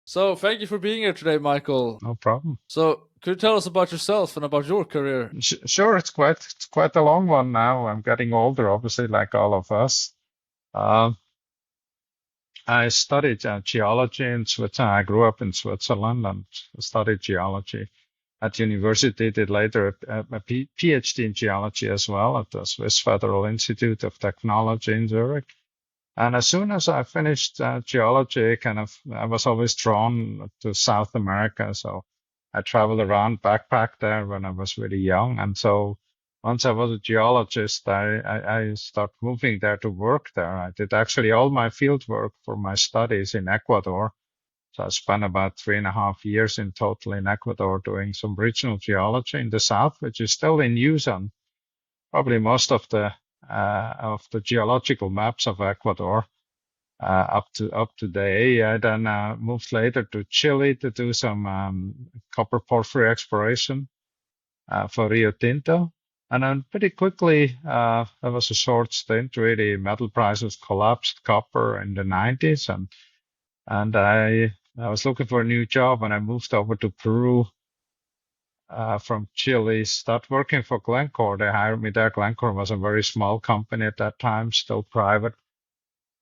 So thank you for being here today, Michael. No problem. So could you tell us about yourself and about your career? Sure, it's quite a long one now. I'm getting older, obviously, like all of us. Um, I studied geology in Switzerland. I grew up in Switzerland and studied geology at university. Did later a PhD in geology as well at the Swiss Federal Institute of Technology in Zurich. And as soon as I finished geology, I was always drawn to South America. So I traveled around, backpacked there when I was really young. And so once I was a geologist, I started moving there to work there. I did actually all my field work for my studies in Ecuador. So I spent about 3.5 years in total in Ecuador doing some regional geology in the south, which is still in use on probably most of the geological maps of Ecuador up to today. I then moved later to Chile to do some copper porphyry exploration for Rio Tinto. And then pretty quickly, there was a short stint. Really, metal prices collapsed, copper in the 90s, and I was looking for a new job, and I moved over to Peru from Chile. Started working for Glencore. They hired me there. Glencore was a very small company at that time, still private,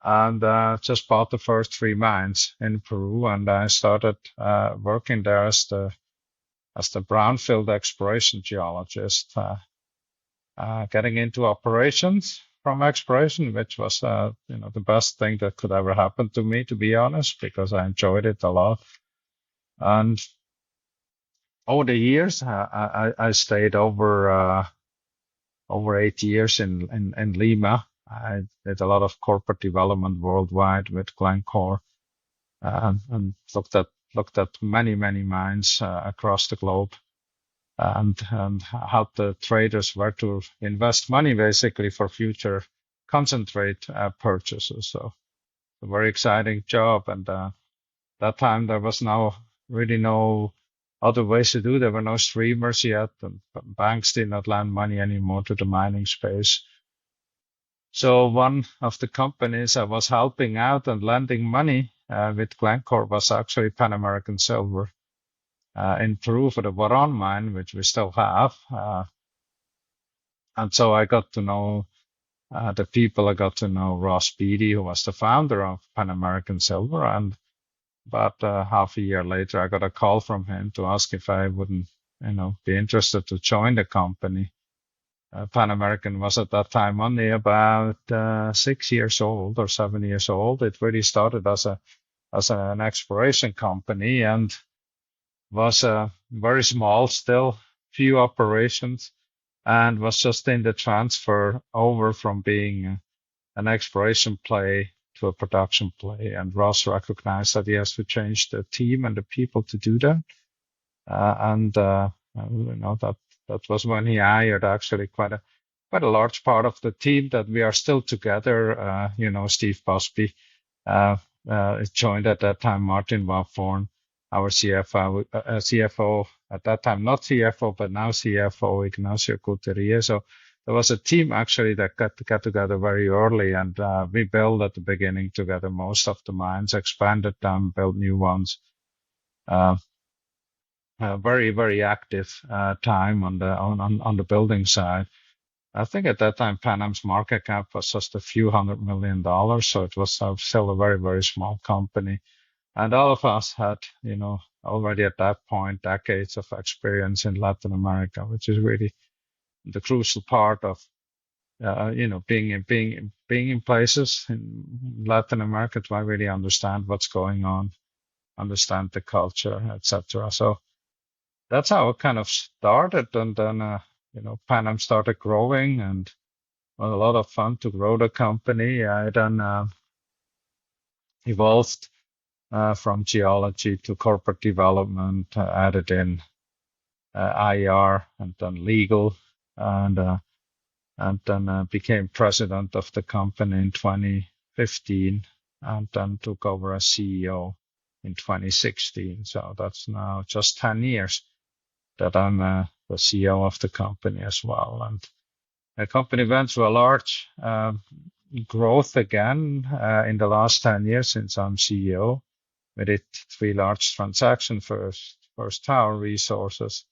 and just bought the first 3 mines in Peru, and I started working there as the brownfield exploration geologist, getting into operations from exploration, which was the best thing that could ever happen to me, to be honest, because I enjoyed it a lot. And over the years, I stayed over 8 years in Lima. I did a lot of corporate development worldwide with Glencore, and looked at many mines across the globe, and helped the traders where to invest money basically for future concentrate purchases. So a very exciting job. And that time there was really no other ways to do. There were no streamers yet, and banks did not lend money anymore to the mining space. So one of the companies I was helping out and lending money with Glencore was actually Pan American Silver in Peru for the Boron mine, which we still have. And so I got to know the people. I got to know Ross Beatty, who was the founder of Pan American Silver. And about half a year later, I got a call from him to ask if I wouldn't, be interested to join the company. Pan American was at that time only about 6 years old or 7 years old. It really started as an exploration company and was very small, still few operations, and was just in the transfer over from being an exploration play to a production play. And Ross recognized that he has to change the team and the people to do that. And that was when he hired actually quite a large part of the team that we are still together. Steve Busby joined at that time, Martin Waghorn, our CFO at that time, not CFO, but now CFO, Ignacio Couturier. So there was a team actually that got together very early, and we built at the beginning together most of the mines, expanded them, built new ones. Very active time on the building side. I think at that time Pan Am's market cap was just a few $100 million, so it was still a very small company. And all of us had, already at that point, decades of experience in Latin America, which is really the crucial part of, being in places in Latin America to really understand what's going on, understand the culture, etc. So that's how it kind of started. And then, Pan Am started growing, and it was a lot of fun to grow the company. I then evolved from geology to corporate development, added in IR and then legal, and then became president of the company in 2015, and then took over as CEO in 2016. So that's now just 10 years that I'm the CEO of the company as well. And the company went through a large growth again in the last 10 years since I'm CEO. we did 3 large transactions. First Tower Resources,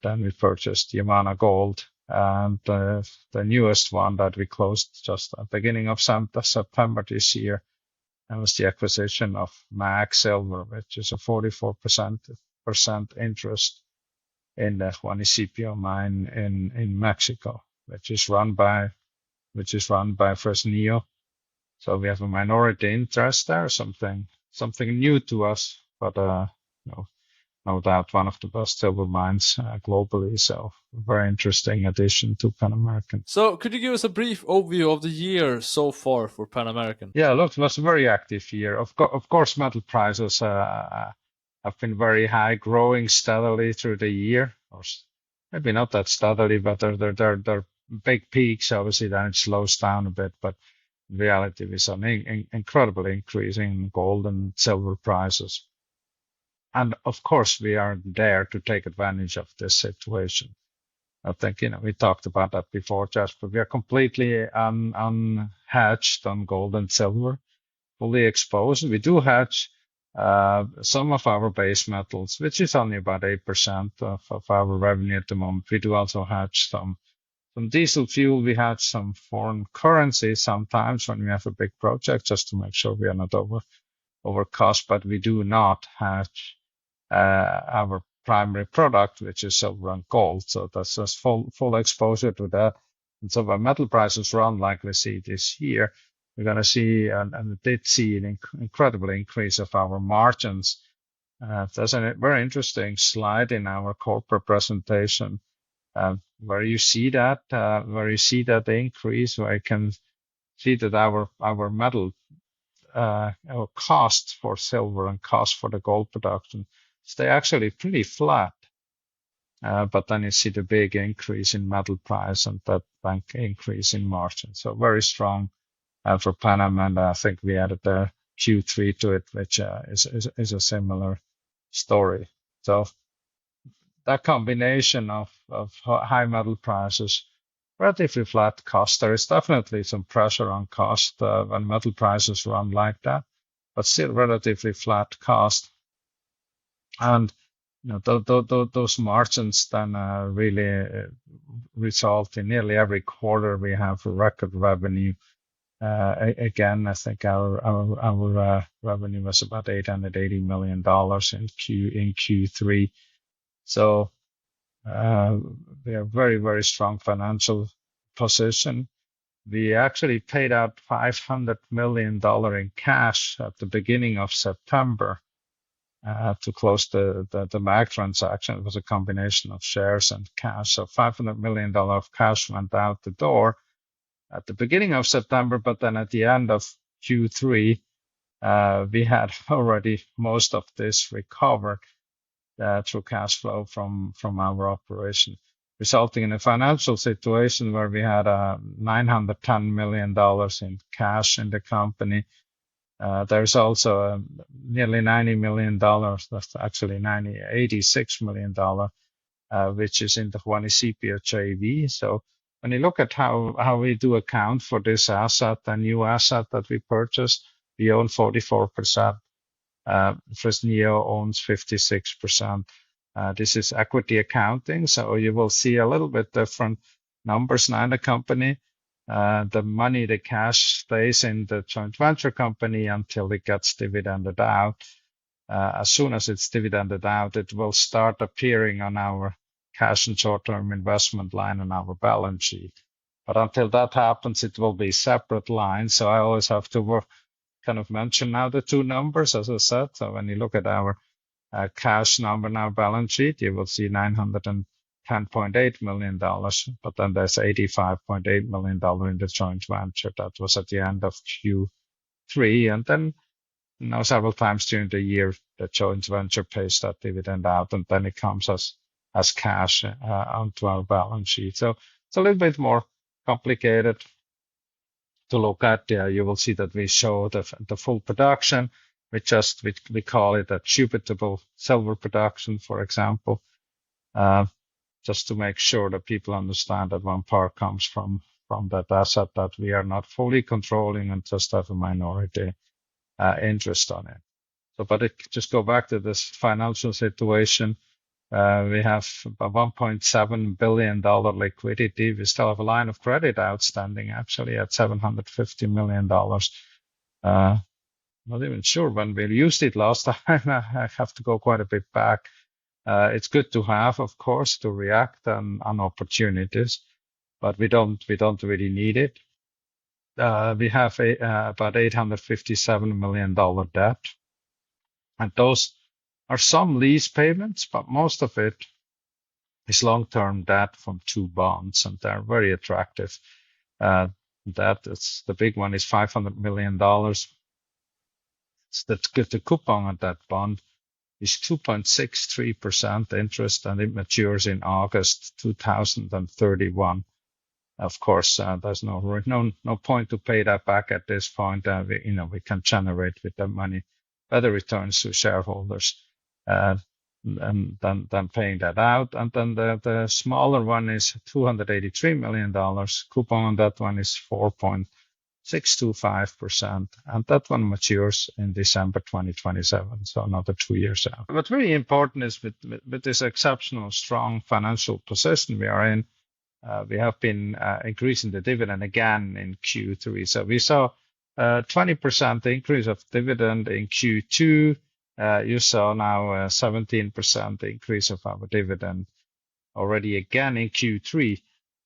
then we purchased Yamana Gold, and the newest one that we closed just at the beginning of September this year. That was the acquisition of MAG Silver, which is a 44% interest in the Juanicipio mine in Mexico, which is run by Fresnillo. So we have a minority interest there, something new to us, but no doubt one of the best silver mines globally. So very interesting addition to Pan American. So could you give us a brief overview of the year so far for Pan American? Yeah, look, it was a very active year. Of course, metal prices have been very high, growing steadily through the year. Or maybe not that steadily, but they're big peaks. Obviously, then it slows down a bit. But in reality, we saw an incredible increase in gold and silver prices. And of course, we are there to take advantage of this situation. I think, we talked about that before, Josh, but we are completely unhedged on gold and silver, fully exposed. We do hedge some of our base metals, which is only about 8% of our revenue at the moment. We do also hedge some diesel fuel. We hedge some foreign currency sometimes when we have a big project, just to make sure we are not over cost, but we do not hedge our primary product, which is silver and gold. So that's just full exposure to that. And so when metal prices run like we see this year, we're going to see, and we did see an incredible increase of our margins. There's a very interesting slide in our corporate presentation where you see that increase, where you can see that our metal, our costs for silver and cost for the gold production stay actually pretty flat. But then you see the big increase in metal price and that bank increase in margin. So very strong for Panama, and I think we added the Q3 to it, which is a similar story. So that combination of high metal prices, relatively flat cost. There is definitely some pressure on cost when metal prices run like that, but still relatively flat cost. And those margins then really result in nearly every quarter we have a record revenue. Again, I think our revenue was about $880 million in Q3. So we are very, very strong financial position. We actually paid out $500 million in cash at the beginning of September to close the MAG transaction. It was a combination of shares and cash. So $500 million of cash went out the door at the beginning of September, but then at the end of Q3, we had already most of this recovered through cash flow from our operation, resulting in a financial situation where we had $910 million in cash in the company. There's also nearly $90 million, that's actually $86 million, which is in the Juanicipio JV. So when you look at how we do account for this asset, a new asset that we purchased, we own 44%. Fresnillo owns 56%. This is equity accounting, so you will see a little bit different numbers now in the company. The money, the cash stays in the joint venture company until it gets dividended out. As soon as it's dividended out, it will start appearing on our cash and short-term investment line on our balance sheet. But until that happens, it will be separate lines. So I always have to kind of mention now the two numbers, as I said. So when you look at our cash number in our balance sheet, you will see $910.8 million, but then there's $85.8 million in the joint venture. That was at the end of Q3. And then several times during the year, the joint venture pays that dividend out, and then it comes as cash onto our balance sheet. So it's a little bit more complicated to look at. You will see that we show the full production. We call it attributable silver production, for example, just to make sure that people understand that one part comes from that asset that we are not fully controlling and just have a minority interest on it. So, but just go back to this financial situation. We have a $1.7 billion liquidity. We still have a line of credit outstanding, actually, at $750 million. Not even sure when we used it last time. I have to go quite a bit back. It's good to have, of course, to react on opportunities, but we don't really need it. We have about $857 million debt, and those are some lease payments, but most of it is long-term debt from 2 bonds, and they're very attractive. That is the big one is $500 million. The coupon on that bond is 2.63% interest, and it matures in August 2031. Of course, there's no point to pay that back at this point. We can generate with that money better returns to shareholders than paying that out. And then the smaller one is $283 million. Coupon on that one is 4.625%, and that one matures in December 2027, so another 2 years out. What's really important is with this exceptional strong financial position we are in, we have been increasing the dividend again in Q3. So we saw a 20% increase of dividend in Q2. You saw now a 17% increase of our dividend already again in Q3.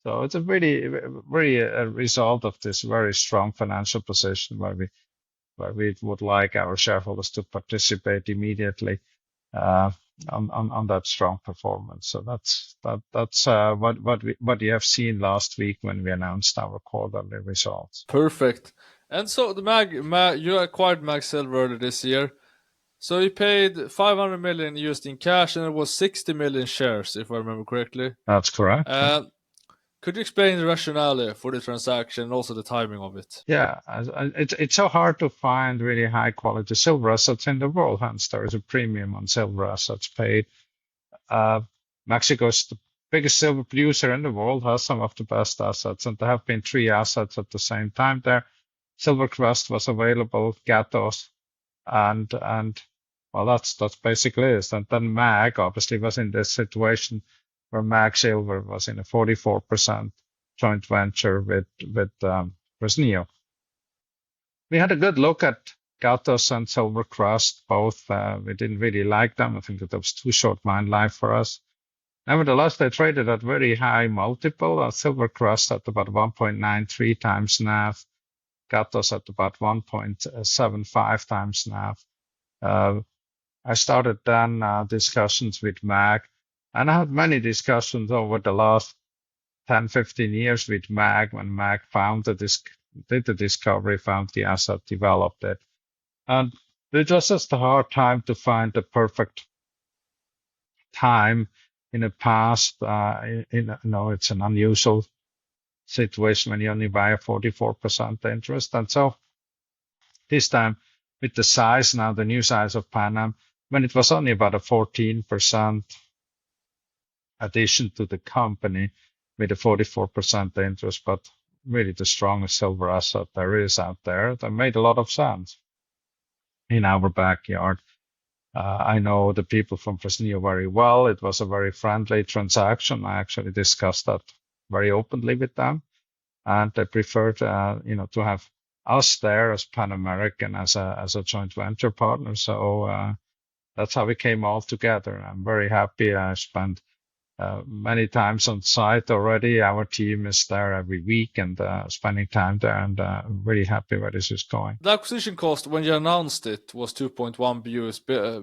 So it's a really a result of this very strong financial position where we would like our shareholders to participate immediately on that strong performance. So that's what you have seen last week when we announced our quarterly results. Perfect. And so the you acquired Mag Silver earlier this year. So you paid 500 million USD in cash, and it was 60 million shares, if I remember correctly. That's correct. Could you explain the rationale for the transaction and also the timing of it? Yeah, it's so hard to find really high quality silver assets in the world. Hence, there is a premium on silver assets paid. Mexico is the biggest silver producer in the world, has some of the best assets, and there have been 3 assets at the same time there. Silvercrest was available, Gatos, and well, that's basically it. And then Mag obviously was in this situation where Mag Silver was in a 44% joint venture with Fresnillo. We had a good look at Gatos and Silvercrest, both. We didn't really like them. I think that was too short mine life for us. Nevertheless, they traded at very high multiple. Silvercrest at about 1.93 times NAV. Gatos at about 1.75 times NAV. I started then discussions with Mag, and I had many discussions over the last 10, 15 years with Mag when Mag did the discovery, found the asset, developed it. And it was just a hard time to find the perfect time in the past. It's an unusual situation when you only buy a 44% interest. And so this time, with the size now, the new size of Pan Am, when it was only about a 14% addition to the company with a 44% interest, but really the strongest silver asset there is out there, that made a lot of sense in our backyard. I know the people from Fresnillo very well. It was a very friendly transaction. I actually discussed that very openly with them, and they preferred, to have us there as Pan American as a joint venture partner. So that's how we came all together. I'm very happy. I spent many times on site already. Our team is there every week and spending time there, and really happy where this is going. The acquisition cost when you announced it was $2.1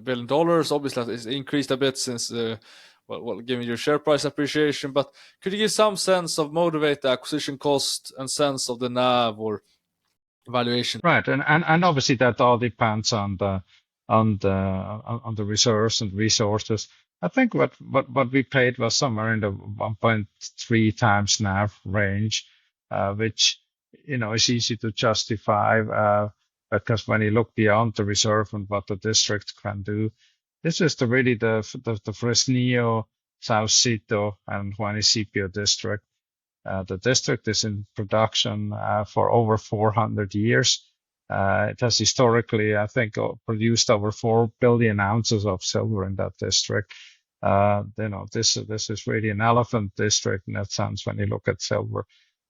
billion. Obviously, it's increased a bit since, given your share price appreciation. But could you give some sense of motivate the acquisition cost and sense of the NAV or valuation? Right, and obviously that all depends on the reserves and resources. I think what we paid was somewhere in the 1.3 times NAV range, which is easy to justify because when you look beyond the reserve and what the district can do, this is really the Fresnillo, Saucito, and Juanicipio district. The district is in production for over 400 years. It has historically, I think, produced over 4 billion ounces of silver in that district. This is really an elephant district in that sense when you look at silver,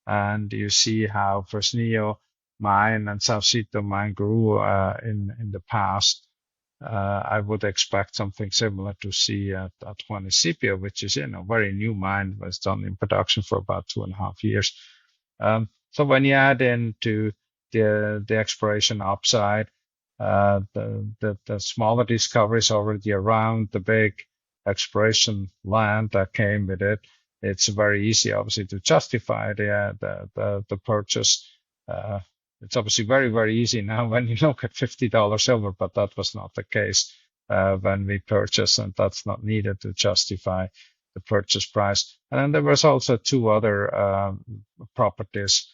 and you see how Fresnillo mine and Saucito mine grew in the past. I would expect something similar to see at Juanicipio, which is very new mine, was done in production for about 2.5 years. So when you add into the exploration upside, the smaller discoveries already around the big exploration land that came with it, it's very easy, obviously, to justify the purchase. It's obviously very, very easy now when you look at $50 silver, but that was not the case when we purchased, and that's not needed to justify the purchase price. And then there was also 2 other properties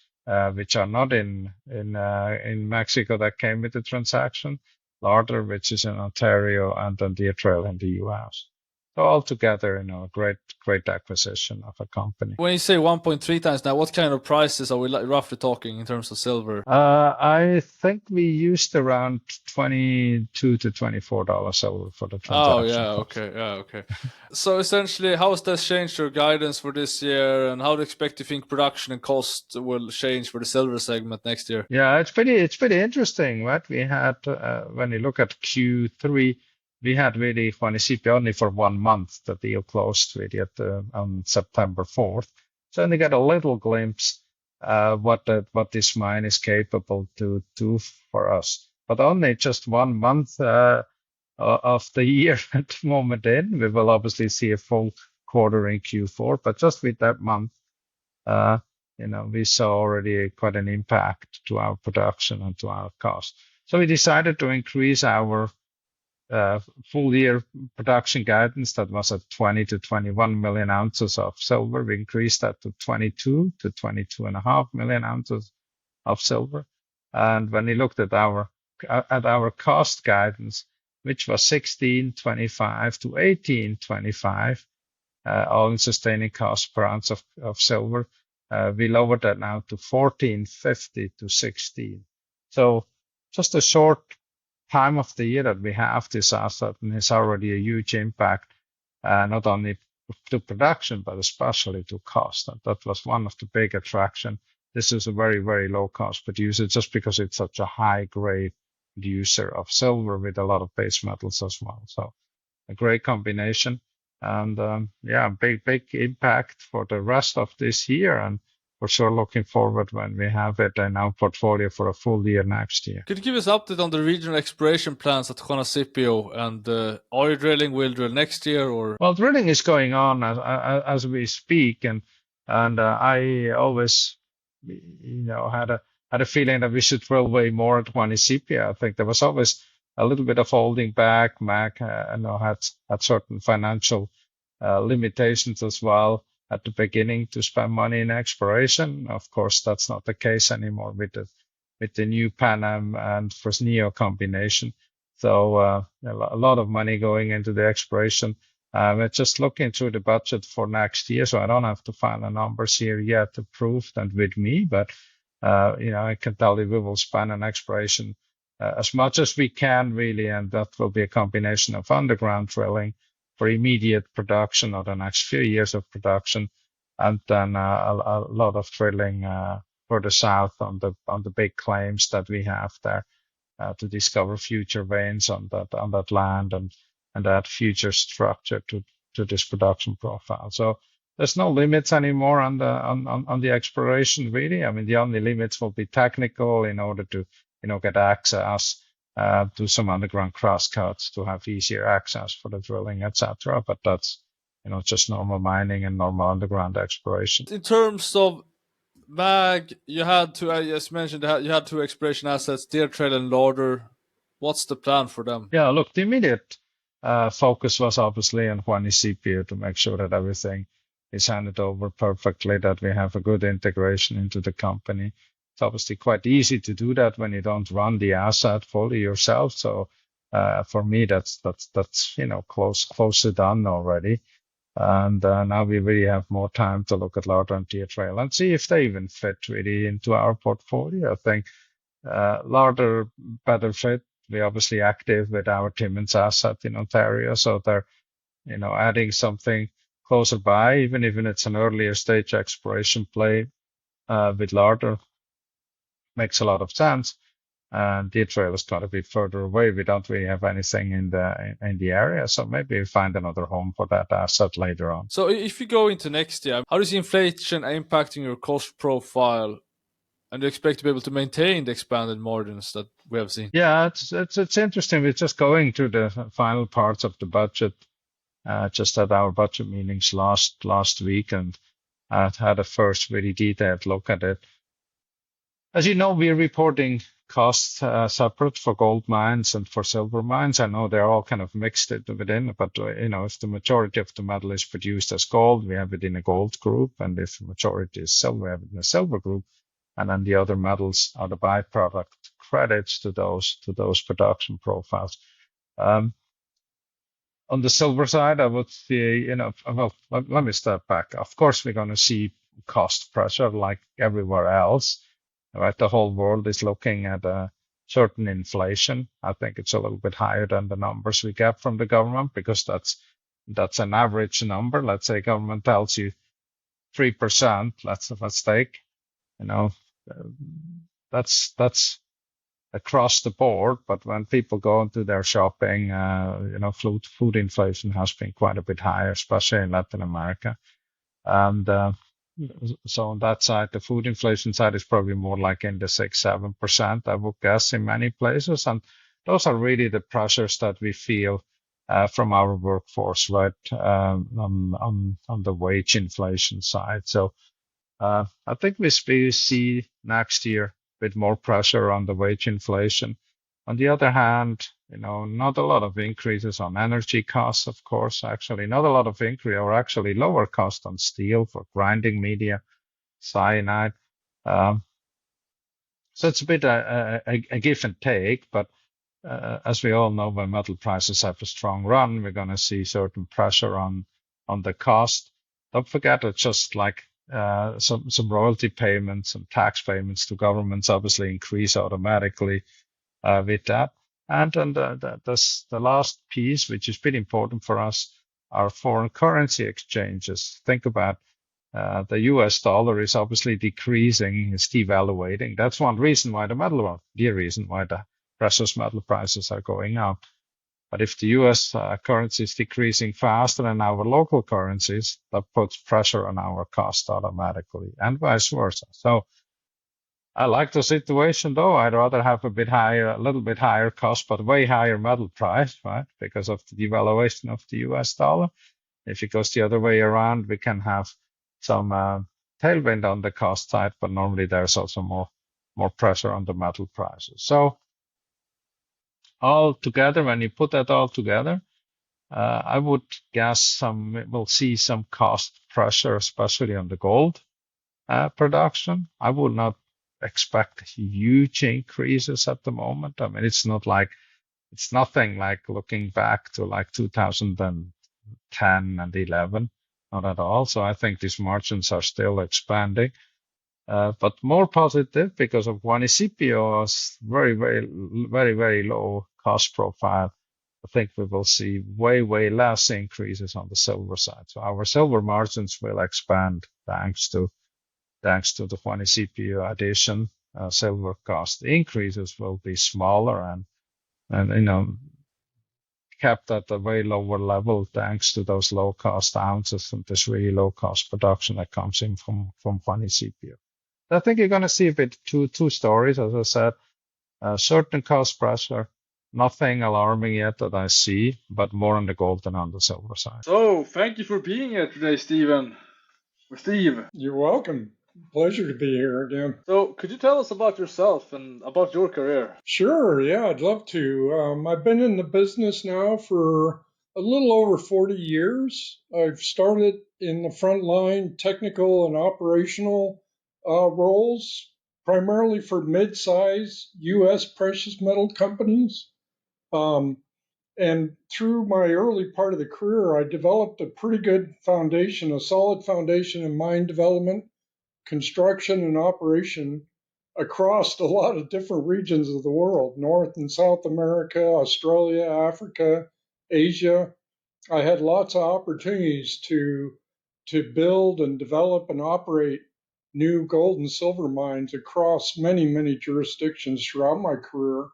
which are not in Mexico that came with the transaction. Larder, which is in Ontario, and then Deer Trail in the U.S. So altogether, a great acquisition of a company. When you say 1.3 times now, what kind of prices are we roughly talking in terms of silver? I think we used around $22 to $24 silver for the transaction. Oh, yeah, okay. So essentially, how has that changed your guidance for this year, and how do you expect to think production and cost will change for the silver segment next year? Yeah, it's pretty interesting, right? We had when you look at Q3, we had really Juanicipio only for 1 month. The deal closed really on September 4th. So only got a little glimpse what this mine is capable to do for us. But only just 1 month of the year at the moment in. We will obviously see a full quarter in Q4, but just with that month, we saw already quite an impact to our production and to our cost. So we decided to increase our full year production guidance that was at 20 to 21 million ounces of silver. We increased that to 22 to 22.5 million ounces of silver. And when we looked at our cost guidance, which was 16.25 to 18.25 all-in sustaining cost per ounce of silver, we lowered that now to 14.50 to 16. So just a short time of the year that we have this asset, and it's already a huge impact, not only to production, but especially to cost. And that was one of the big attractions. This is a very, very low cost producer just because it's such a high grade producer of silver with a lot of base metals as well. So a great combination. And big impact for the rest of this year, and for sure looking forward when we have it in our portfolio for a full year next year. Could you give us an update on the regional exploration plans at Juanicipio, and are you drilling, will drill next year, or? Well, drilling is going on as we speak, and I always had a feeling that we should drill way more at Juanicipio. I think there was always a little bit of holding back. Mac had certain financial limitations as well at the beginning to spend money in exploration. Of course, that's not the case anymore with the new Pan Am and Fresnillo combination. So a lot of money going into the exploration. We're just looking through the budget for next year, so I don't have to find the numbers here yet approved and with me, but I can tell you we will spend on exploration as much as we can, really, and that will be a combination of underground drilling for immediate production or the next few years of production, and then a lot of drilling further south on the big claims that we have there to discover future veins on that land and add future structure to this production profile. So there's no limits anymore on the exploration, really. I mean, the only limits will be technical in order to get access to some underground crosscuts to have easier access for the drilling, etc. But that's just normal mining and normal underground exploration. In terms of MAG, you had two, I just mentioned, you had 2 exploration assets, Deer Trail and Larder. What's the plan for them? Yeah, look, the immediate focus was obviously on Juanicipio to make sure that everything is handed over perfectly, that we have a good integration into the company. It's obviously quite easy to do that when you don't run the asset fully yourself. So for me, that's close done already. And now we really have more time to look at Larder and Deer Trail and see if they even fit really into our portfolio. I think Larder better fit. We're obviously active with our Timmins asset in Ontario, so they're adding something closer by, even if it's an earlier stage exploration play with Larder, makes a lot of sense. And the trail is going to be further away. We don't really have anything in the area, so maybe we find another home for that asset later on. So if you go into next year, how does inflation impacting your cost profile, and do you expect to be able to maintain the expanded margins that we have seen? Yeah, it's interesting. We're just going through the final parts of the budget. Just had our budget meetings last week, and I had a first very detailed look at it. As you know, we're reporting costs separate for gold mines and for silver mines. I know they're all kind of mixed within, but if the majority of the metal is produced as gold, we have it in a gold group, and if the majority is silver, we have it in a silver group, and then the other metals are the byproduct credits to those production profiles. On the silver side, I would say, well, let me step back. Of course, we're going to see cost pressure like everywhere else, right? The whole world is looking at a certain inflation. I think it's a little bit higher than the numbers we get from the government, because that's an average number. Let's say government tells you 3%. Let's take, that's across the board. But when people go into their shopping, food inflation has been quite a bit higher, especially in Latin America. And so on that side, the food inflation side is probably more like in the 6-7%, I would guess, in many places. And those are really the pressures that we feel from our workforce, right, on the wage inflation side. So I think we see next year with more pressure on the wage inflation. On the other hand, not a lot of increases on energy costs, of course, actually, not a lot of increase, or actually lower cost on steel for grinding media, cyanide. So it's a bit a give and take, but as we all know, when metal prices have a strong run, we're going to see certain pressure on the cost. Don't forget, it's just like some royalty payments, some tax payments to governments obviously increase automatically with that. And then the last piece, which is pretty important for us, are foreign currency exchanges. Think about the US dollar is obviously decreasing, it's devaluating. That's one reason why the reason why the precious metal prices are going up. But if the US currency is decreasing faster than our local currencies, that puts pressure on our cost automatically, and vice versa. So I like the situation, though. I'd rather have a little bit higher cost, but way higher metal price, right? Because of the devaluation of the US dollar. If it goes the other way around, we can have some tailwind on the cost side, but normally there's also more pressure on the metal prices. So all together, when you put that all together, I would guess we'll see some cost pressure, especially on the gold production. I would not expect huge increases at the moment. I mean, it's nothing like looking back to like 2010 and 11, not at all. So I think these margins are still expanding. But more positive because of Juanicipio's very, very, very, very low cost profile. I think we will see way, way less increases on the silver side. So our silver margins will expand thanks to the Juanicipio addition. Silver cost increases will be smaller and kept at a way lower level thanks to those low cost ounces and this really low cost production that comes in from Juanicipio. I think you're going to see a bit two stories, as I said, certain cost pressure, nothing alarming yet that I see, but more on the gold than on the silver side. So thank you for being here today, Steve. You're welcome. Pleasure to be here again. So could you tell us about yourself and about your career? Sure, yeah, I'd love to. I've been in the business now for a little over 40 years. I've started in the front line technical and operational roles, primarily for mid-size U.S. precious metal companies. And through my early part of the career, I developed a pretty good foundation, a solid foundation in mine development, construction, and operation. across a lot of different regions of the world, North and South America, Australia, Africa, Asia. I had lots of opportunities to build and develop and operate new gold and silver mines across many jurisdictions throughout my career.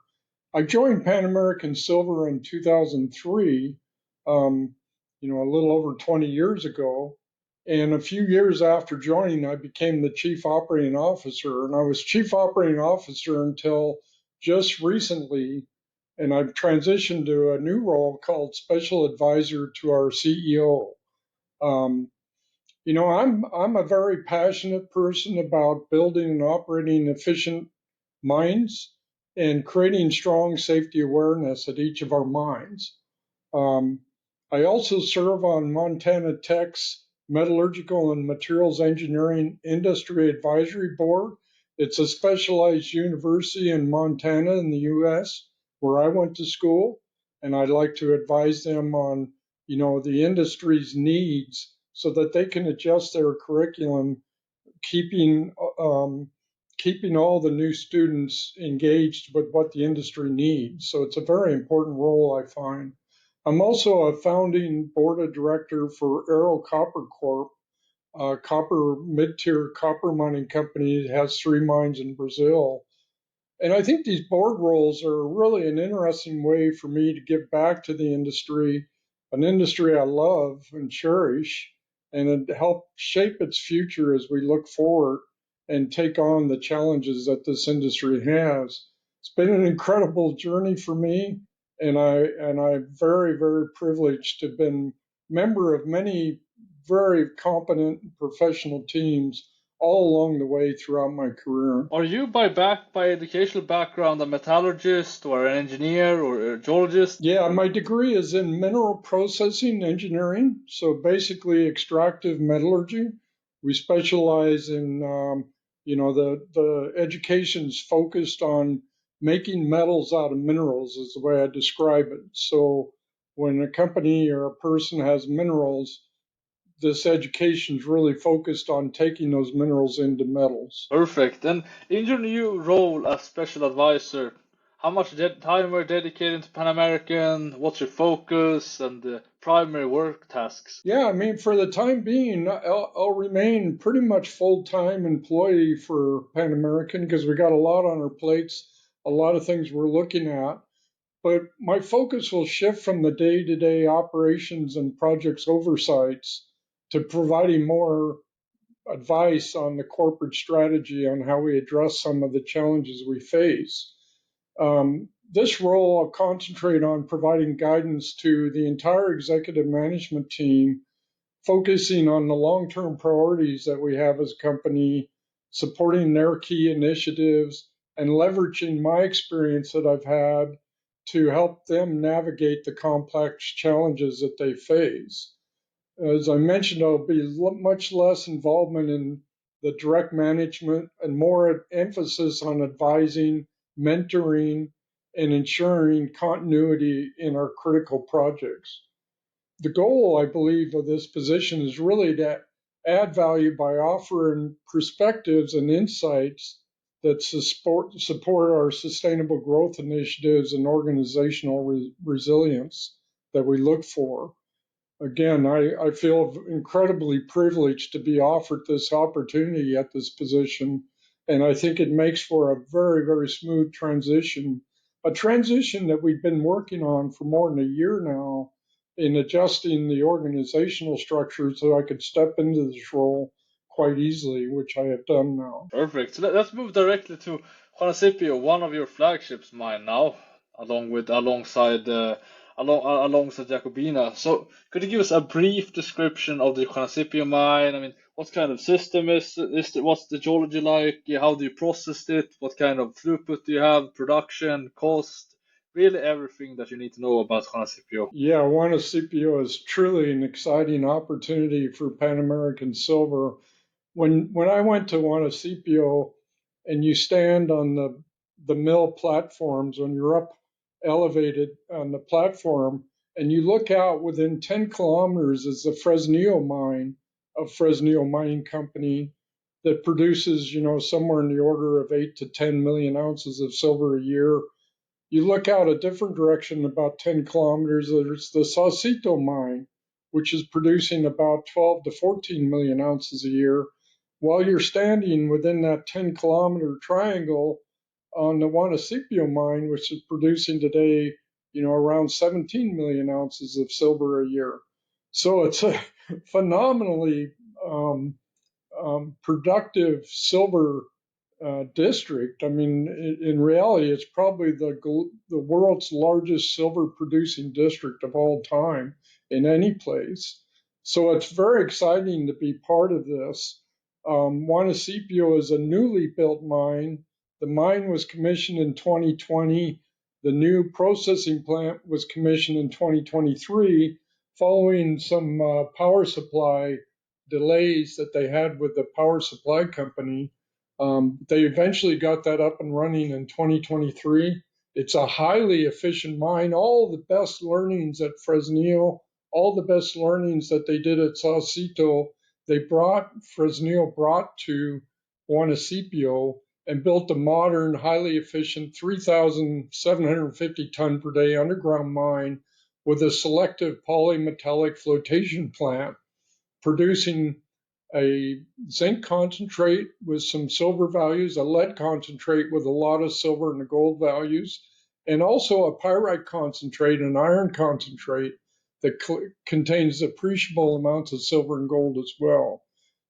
I joined Pan American Silver in 2003, a little over 20 years ago. And a few years after joining, I became the chief operating officer. And I was chief operating officer until just recently. And I've transitioned to a new role called special advisor to our CEO. I'm a very passionate person about building and operating efficient mines and creating strong safety awareness at each of our mines. Um, I also serve on Montana Tech's Metallurgical and Materials Engineering Industry Advisory Board. It's a specialized university in Montana in the U.S. where I went to school, and I like to advise them on, the industry's needs so that they can adjust their curriculum, keeping keeping all the new students engaged with what the industry needs. So it's a very important role, I find. I'm also a founding board of director for Arrow Copper Corp, a mid-tier copper mining company that has 3 mines in Brazil. And I think these board roles are really an interesting way for me to give back to the industry, an industry I love and cherish, and help shape its future as we look forward and take on the challenges that this industry has. It's been an incredible journey for me, and I'm very privileged to have been member of many very competent professional teams all along the way throughout my career. Are you by educational background a metallurgist or an engineer or a geologist? Yeah, my degree is in mineral processing engineering, so basically extractive metallurgy. We specialize in, the education's focused on making metals out of minerals, is the way I describe it. So when a company or a person has minerals, this education is really focused on taking those minerals into metals. Perfect. And in your new role as special advisor, how much time are you dedicating to Pan American? What's your focus and the primary work tasks? Yeah, I mean, for the time being, I'll remain pretty much full-time employee for Pan American because we got a lot on our plates, a lot of things we're looking at. But my focus will shift from the day-to-day operations and projects oversights to providing more advice on the corporate strategy on how we address some of the challenges we face. This role, I'll concentrate on providing guidance to the entire executive management team, focusing on the long-term priorities that we have as a company, supporting their key initiatives, and leveraging my experience that I've had to help them navigate the complex challenges that they face. As I mentioned, there'll be much less involvement in the direct management and more emphasis on advising, mentoring, and ensuring continuity in our critical projects. The goal, I believe, of this position is really to add value by offering perspectives and insights that support our sustainable growth initiatives and organizational resilience that we look for. Again, I feel incredibly privileged to be offered this opportunity at this position, and I think it makes for a very smooth transition, a transition that we've been working on for more than a year now in adjusting the organizational structure so I could step into this role quite easily, which I have done now. Perfect. So let's move directly to Juanicipio, one of your flagships mine now, alongside Jacobina. So could you give us a brief description of the Juanicipio mine? I mean, what kind of system is it? What's the geology like? How do you process it? What kind of throughput do you have? Production, cost? Really everything that you need to know about Juanicipio. Yeah, Juanicipio is truly an exciting opportunity for Pan American Silver. When I went to Juanicipio and you stand on the mill platforms, when you're up elevated on the platform and you look out within 10 kilometers is the Fresnillo mine of Fresnillo Mining Company. that produces, somewhere in the order of 8 to 10 million ounces of silver a year. You look out a different direction, about 10 kilometers, there's the Saucito mine, which is producing about 12 to 14 million ounces a year. While you're standing within that 10-kilometer triangle on the Juanicipio mine, which is producing today, around 17 million ounces of silver a year. So it's a phenomenally productive silver district. I mean, in reality, it's probably the world's largest silver producing district of all time in any place. So it's very exciting to be part of this. Juanicipio is a newly built mine. The mine was commissioned in 2020. The new processing plant was commissioned in 2023, following some power supply delays that they had with the power supply company. They eventually got that up and running in 2023. It's a highly efficient mine. All the best learnings at Fresnillo, all the best learnings that they did at Saucito, Fresnillo brought to Juanicipio and built a modern, highly efficient 3,750 ton per day underground mine with a selective polymetallic flotation plant producing a zinc concentrate with some silver values, a lead concentrate with a lot of silver and gold values, and also a pyrite concentrate, an iron concentrate that contains appreciable amounts of silver and gold as well.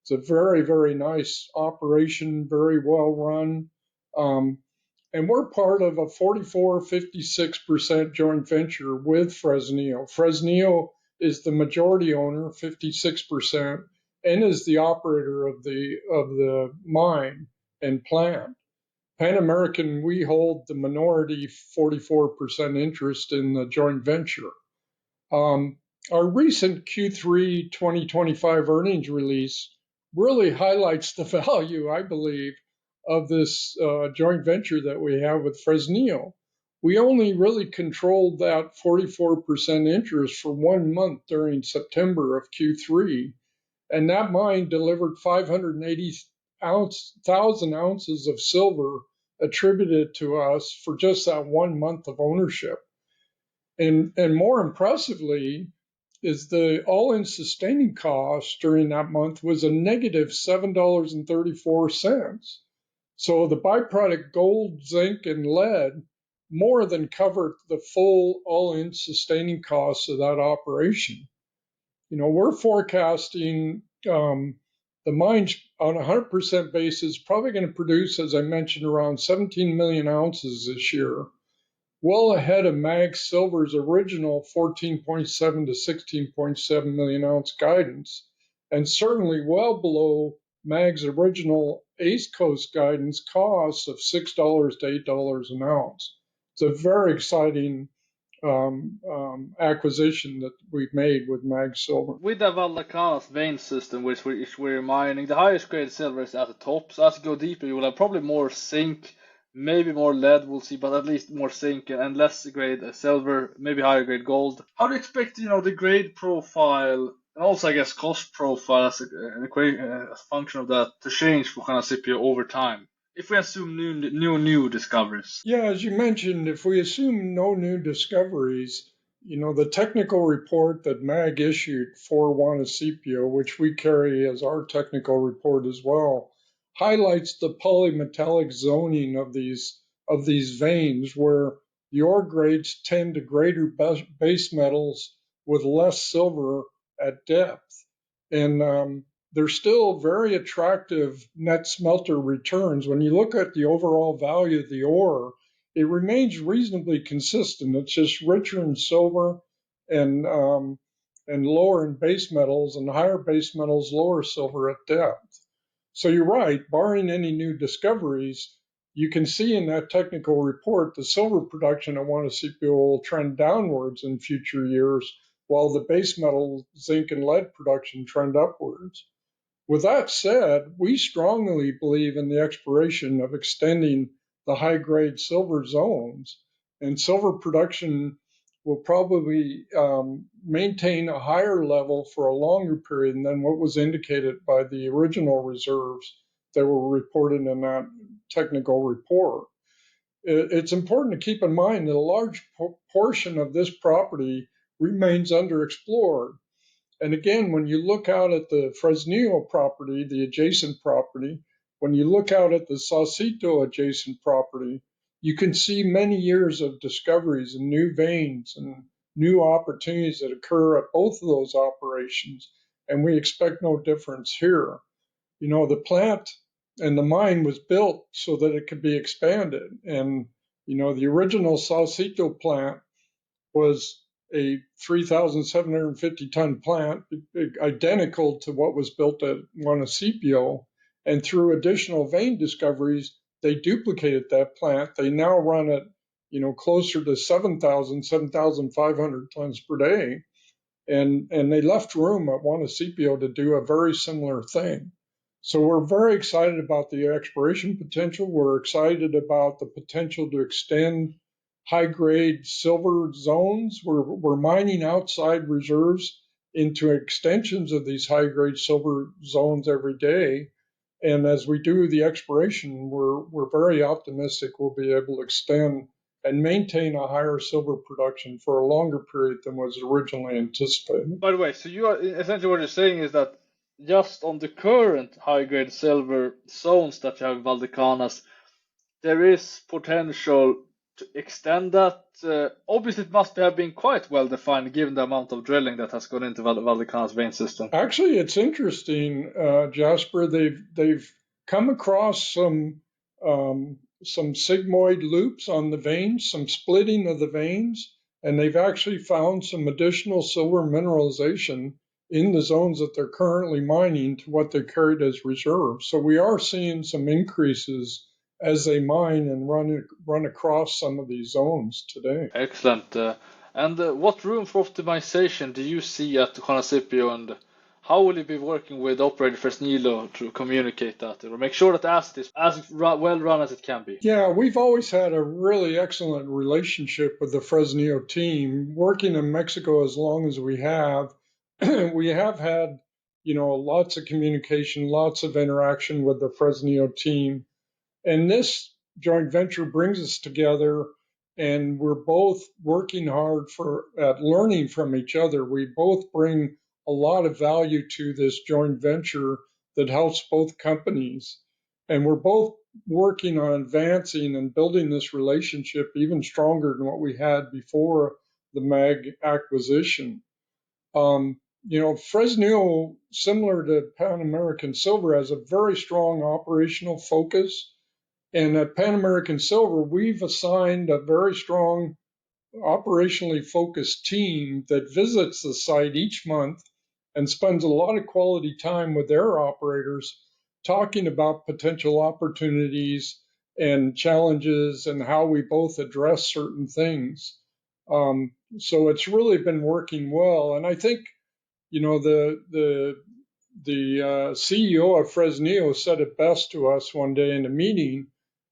It's a very, very nice operation, very well run. And we're part of a 44-56% joint venture with Fresnillo. Fresnillo is the majority owner, 56%, and is the operator of the mine and plant. Pan American, we hold the minority 44% interest in the joint venture. Our recent Q3 2025 earnings release really highlights the value, I believe, of this joint venture that we have with Fresnillo. We only really controlled that 44% interest for 1 month during September of Q3, and that mine delivered 580,000 ounces of silver attributed to us for just that 1 month of ownership. And more impressively is the all-in sustaining cost during that month was a negative $7.34. So the byproduct gold, zinc, and lead more than covered the full all-in sustaining costs of that operation. We're forecasting the mine's on a 100% basis probably going to produce, as I mentioned, around 17 million ounces this year, well ahead of Mag Silver's original 14.7 to 16.7 million ounce guidance, and certainly well below Mag's original East Coast guidance costs of $6 to $8 an ounce. It's a very exciting acquisition that we've made with Mag Silver. With the Vallecana's vein system, which we're mining, the highest grade silver is at the top. So as you go deeper, you will have probably more zinc, maybe more lead, we'll see, but at least more zinc and less grade silver, maybe higher grade gold. How do you expect, the grade profile and also, I guess, cost profile as a function of that to change for Juanicipio over time, if we assume new discoveries? Yeah, as you mentioned, if we assume no new discoveries, the technical report that MAG issued for Juanicipio, which we carry as our technical report as well, highlights the polymetallic zoning of these veins, where the ore grades tend to greater base metals with less silver at depth. And they're still very attractive net smelter returns. When you look at the overall value of the ore, it remains reasonably consistent. It's just richer in silver and lower in base metals, and higher base metals, lower silver at depth. So you're right, barring any new discoveries, you can see in that technical report the silver production at Juanicipio will trend downwards in future years, while the base metal zinc and lead production trend upwards. With that said, we strongly believe in the exploration of extending the high-grade silver zones, and silver production will probably maintain a higher level for a longer period than what was indicated by the original reserves that were reported in that technical report. It's important to keep in mind that a large portion of this property remains underexplored. And again, when you look out at the Fresnillo property, the adjacent property, when you look out at the Saucito adjacent property, you can see many years of discoveries and new veins and new opportunities that occur at both of those operations. And we expect no difference here. The plant and the mine was built so that it could be expanded. And, the original Saucito plant was a 3,750 ton plant, identical to what was built at Juanicipio. And through additional vein discoveries, they duplicated that plant. They now run it, closer to 7,500 tons per day. And they left room at Juanicipio to do a very similar thing. So we're very excited about the exploration potential. We're excited about the potential to extend high-grade silver zones. We're mining outside reserves into extensions of these high-grade silver zones every day. And as we do the exploration, we're very optimistic we'll be able to extend and maintain a higher silver production for a longer period than was originally anticipated. By the way, so you are essentially what you're saying is that just on the current high-grade silver zones that you have in Valdecanas, there is potential to extend that. Obviously, it must have been quite well defined given the amount of drilling that has gone into Valdecanas vein system. Actually, it's interesting, Jasper. They've come across some sigmoid loops on the veins, some splitting of the veins, and they've actually found some additional silver mineralization in the zones that they're currently mining to what they carried as reserves. So we are seeing some increases as they mine and run across some of these zones today. Excellent. And what room for optimization do you see at Juanicipio, and how will you be working with operator Fresnillo to communicate that or make sure that the asset is as well run as it can be? Yeah, we've always had a really excellent relationship with the Fresnillo team. Working in Mexico as long as we have, we have had, lots of communication, lots of interaction with the Fresnillo team. And this joint venture brings us together, and we're both working hard at learning from each other. We both bring a lot of value to this joint venture that helps both companies. And we're both working on advancing and building this relationship even stronger than what we had before the MAG acquisition. Fresnillo, similar to Pan American Silver, has a very strong operational focus. And at Pan American Silver, we've assigned a very strong operationally focused team that visits the site each month and spends a lot of quality time with their operators talking about potential opportunities and challenges and how we both address certain things. So it's really been working well. And I think, the CEO of Fresnillo said it best to us one day in a meeting.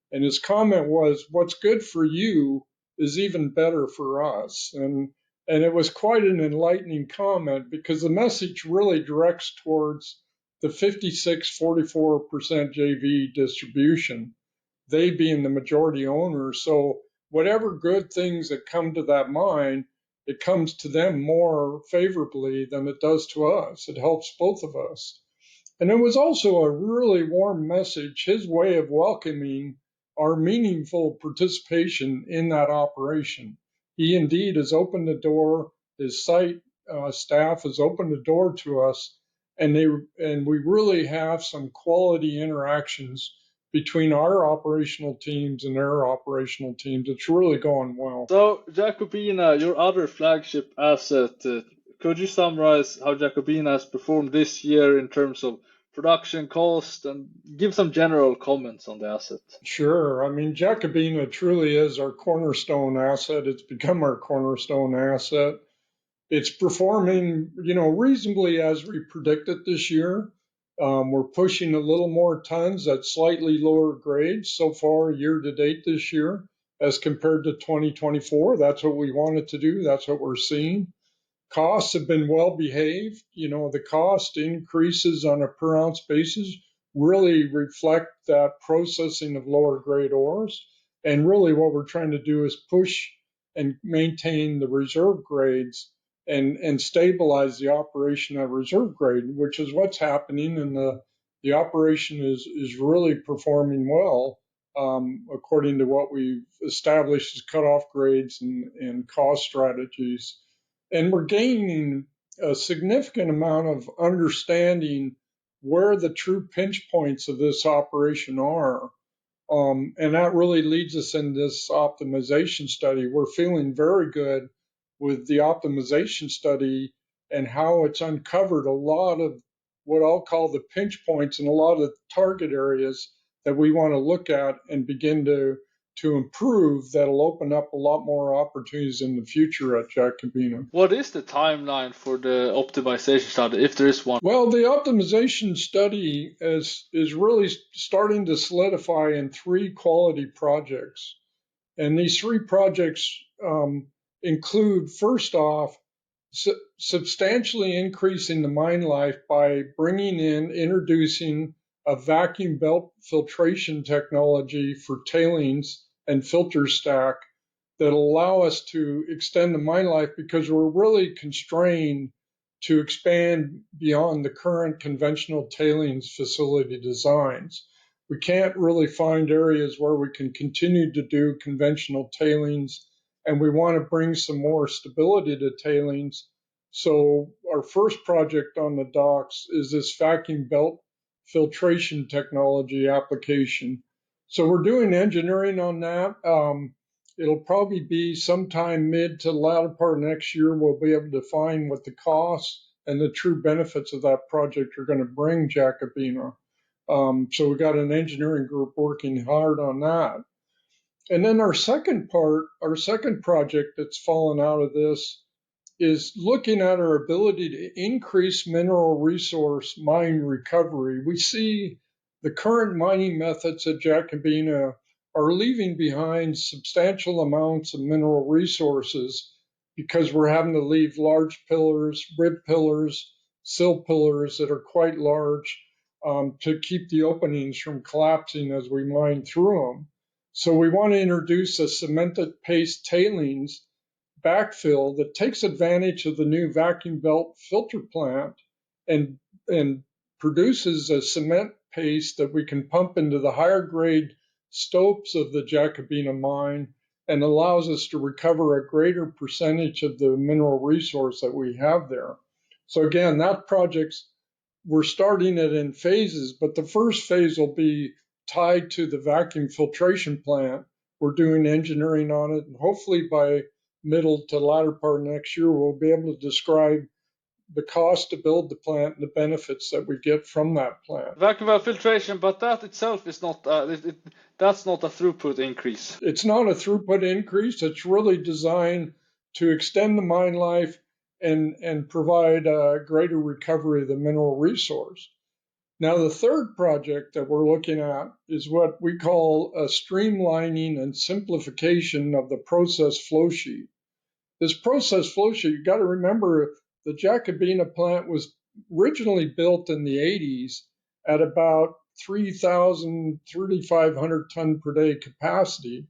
And his comment was, "What's good for you is even better for us." And it was quite an enlightening comment because the message really directs towards the 56-44% JV distribution, they being the majority owner. So whatever good things that come to that mine, it comes to them more favorably than it does to us. It helps both of us. And it was also a really warm message, his way of welcoming our meaningful participation in that operation. He indeed has opened the door. His site staff has opened the door to us, and we really have some quality interactions between our operational teams and their operational teams. It's really going well. So, Jacobina, your other flagship asset, could you summarize how Jacobina has performed this year in terms of production cost and give some general comments on the asset? Sure. I mean, Jacobina truly is our cornerstone asset. It's become our cornerstone asset. It's performing, reasonably as we predicted this year. We're pushing a little more tons at slightly lower grades so far year to date this year as compared to 2024. That's what we wanted to do. That's what we're seeing. Costs have been well behaved. The cost increases on a per ounce basis really reflect that processing of lower grade ores. And really what we're trying to do is push and maintain the reserve grades and stabilize the operation at reserve grade, which is what's happening. And the operation is really performing well, according to what we've established as cutoff grades and cost strategies. And we're gaining a significant amount of understanding where the true pinch points of this operation are. And that really leads us in this optimization study. We're feeling very good with the optimization study and how it's uncovered a lot of what I'll call the pinch points and a lot of target areas that we want to look at and begin to improve. That'll open up a lot more opportunities in the future at Jacobina. What is the timeline for the optimization study, if there is one? Well, the optimization study is really starting to solidify in 3 quality projects. And these 3 projects include, first off, substantially increasing the mine life by introducing a vacuum belt filtration technology for tailings and filter stack that allow us to extend the mine life, because we're really constrained to expand beyond the current conventional tailings facility designs. We can't really find areas where we can continue to do conventional tailings, and we want to bring some more stability to tailings. So our first project on the docks is this vacuum belt filtration technology application. So we're doing engineering on that. It'll probably be sometime mid to the latter part of next year. We'll be able to define what the costs and the true benefits of that project are going to bring Jacobina. So we got an engineering group working hard on that. And then our second project that's fallen out of this is looking at our ability to increase mineral resource mine recovery. We see the current mining methods at Jacobina are leaving behind substantial amounts of mineral resources because we're having to leave large pillars, rib pillars, sill pillars that are quite large to keep the openings from collapsing as we mine through them. So we want to introduce a cemented paste tailings backfill that takes advantage of the new vacuum belt filter plant and produces a cement paste that we can pump into the higher grade stopes of the Jacobina mine and allows us to recover a greater percentage of the mineral resource that we have there. So again, that project's, we're starting it in phases, but the first phase will be tied to the vacuum filtration plant. We're doing engineering on it, and hopefully by middle to latter part of next year, we'll be able to describe the cost to build the plant and the benefits that we get from that plant. Vacuum well filtration, but that itself is not, that's not a throughput increase. It's not a throughput increase. It's really designed to extend the mine life and provide a greater recovery of the mineral resource. Now, the third project that we're looking at is what we call a streamlining and simplification of the process flow sheet. This process flow sheet, you got to remember, the Jacobina plant was originally built in the 80s at about 3,500 ton per day capacity.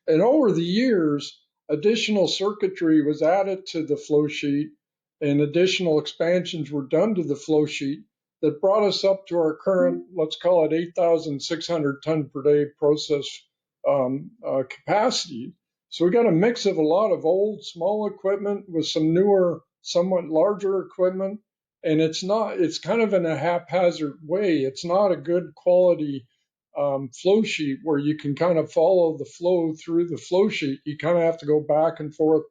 And over the years, additional circuitry was added to the flow sheet and additional expansions were done to the flow sheet that brought us up to our current, let's call it 8,600 ton per day process capacity. So we got a mix of a lot of old, small equipment with some newer, somewhat larger equipment. And it's kind of in a haphazard way. It's not a good quality flow sheet where you can kind of follow the flow through the flow sheet. You kind of have to go back and forth,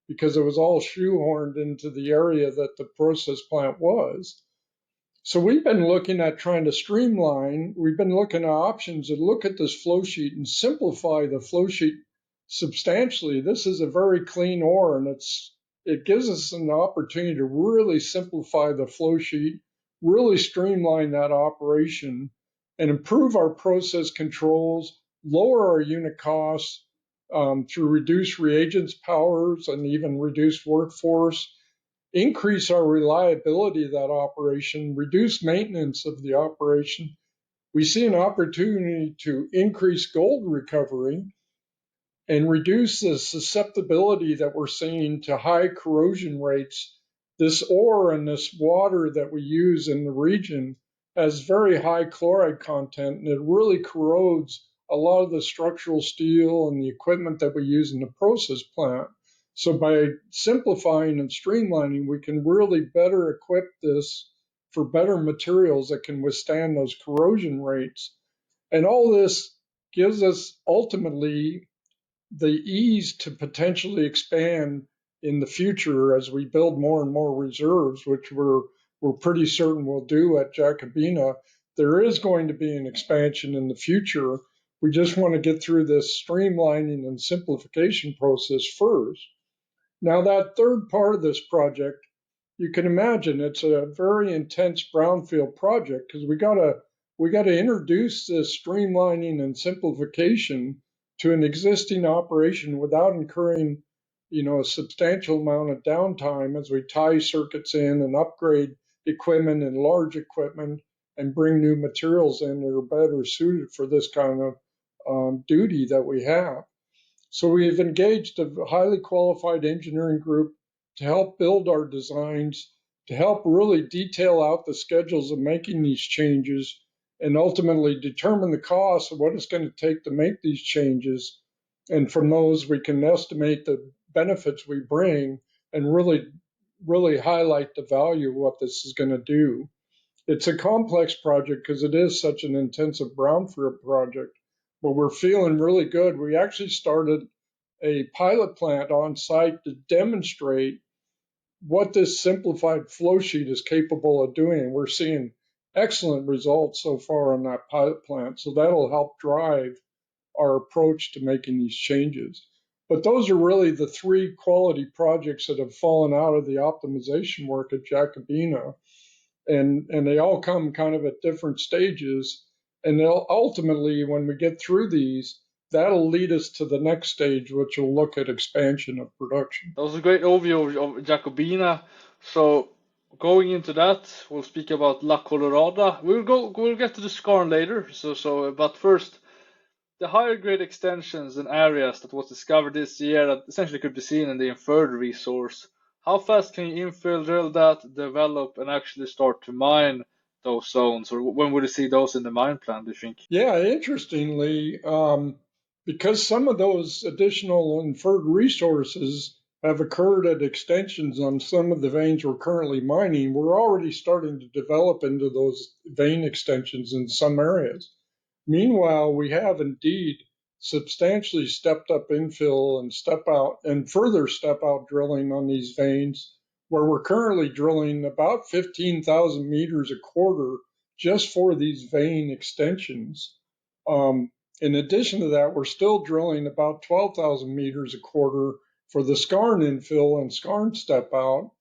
because it was all shoehorned into the area that the process plant was. So we've been looking at trying to streamline. We've been looking at options to look at this flow sheet and simplify the flow sheet substantially. This is a very clean ore, and it gives us an opportunity to really simplify the flow sheet, really streamline that operation, and improve our process controls, lower our unit costs through reduced reagents powers and even reduced workforce, increase our reliability of that operation, reduce maintenance of the operation. We see an opportunity to increase gold recovery and reduce the susceptibility that we're seeing to high corrosion rates. This ore and this water that we use in the region has very high chloride content, and it really corrodes a lot of the structural steel and the equipment that we use in the process plant. So by simplifying and streamlining, we can really better equip this for better materials that can withstand those corrosion rates. And all this gives us ultimately the ease to potentially expand in the future as we build more and more reserves, which we're pretty certain we'll do at Jacobina. There is going to be an expansion in the future. We just want to get through this streamlining and simplification process first. Now, that third part of this project, you can imagine it's a very intense brownfield project because we gotta introduce this streamlining and simplification to an existing operation without incurring, a substantial amount of downtime as we tie circuits in and upgrade equipment and large equipment and bring new materials in that are better suited for this kind of duty that we have. So we've engaged a highly qualified engineering group to help build our designs, to help really detail out the schedules of making these changes, and ultimately determine the cost of what it's going to take to make these changes. And from those, we can estimate the benefits we bring and really highlight the value of what this is going to do. It's a complex project because it is such an intensive brownfield project, but we're feeling really good. We actually started a pilot plant on site to demonstrate what this simplified flow sheet is capable of doing. We're seeing excellent results so far on that pilot plant, so that'll help drive our approach to making these changes. But those are really the three quality projects that have fallen out of the optimization work at Jacobina. And they all come kind of at different stages. And they'll ultimately, when we get through these, that'll lead us to the next stage, which will look at expansion of production. That was a great overview of Jacobina. So going into that, we'll speak about La Colorada. We'll get to the Skarn later. But first, the higher grade extensions and areas that was discovered this year that essentially could be seen in the inferred resource. How fast can you infill drill that, develop, and actually start to mine those zones? Or when would you see those in the mine plan, do you think? Yeah, interestingly, because some of those additional inferred resources have occurred at extensions on some of the veins we're currently mining, we're already starting to develop into those vein extensions in some areas. Meanwhile, we have indeed substantially stepped up infill and step out and further step out drilling on these veins, where we're currently drilling about 15,000 meters a quarter just for these vein extensions. In addition to that, we're still drilling about 12,000 meters a quarter for the Skarn infill and Skarn step out.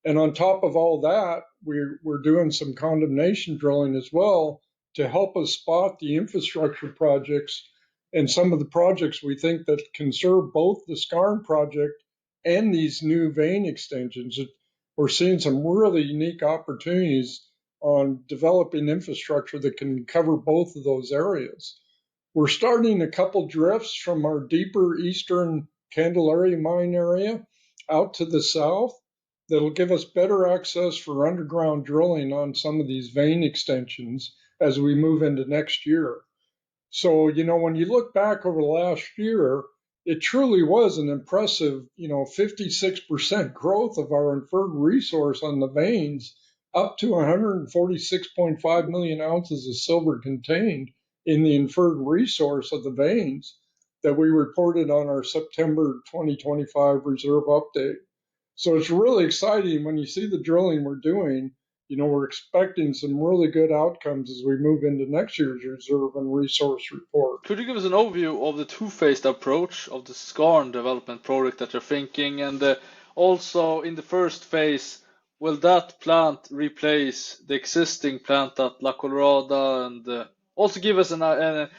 And on top of all that, we're doing some condemnation drilling as well to help us spot the infrastructure projects and some of the projects we think that can serve both the Skarn project and these new vein extensions. We're seeing some really unique opportunities on developing infrastructure that can cover both of those areas. We're starting a couple drifts from our deeper eastern Candelaria mine area out to the south that'll give us better access for underground drilling on some of these vein extensions as we move into next year. So, when you look back over the last year, it truly was an impressive, 56% growth of our inferred resource on the veins, up to 146.5 million ounces of silver contained in the inferred resource of the veins that we reported on our September 2025 reserve update. So it's really exciting when you see the drilling we're doing. We're expecting some really good outcomes as we move into next year's reserve and resource report. Could you give us an overview of the two-phased approach of the Skarn development project that you're thinking? And also in the first phase, will that plant replace the existing plant at La Colorada? And also give us a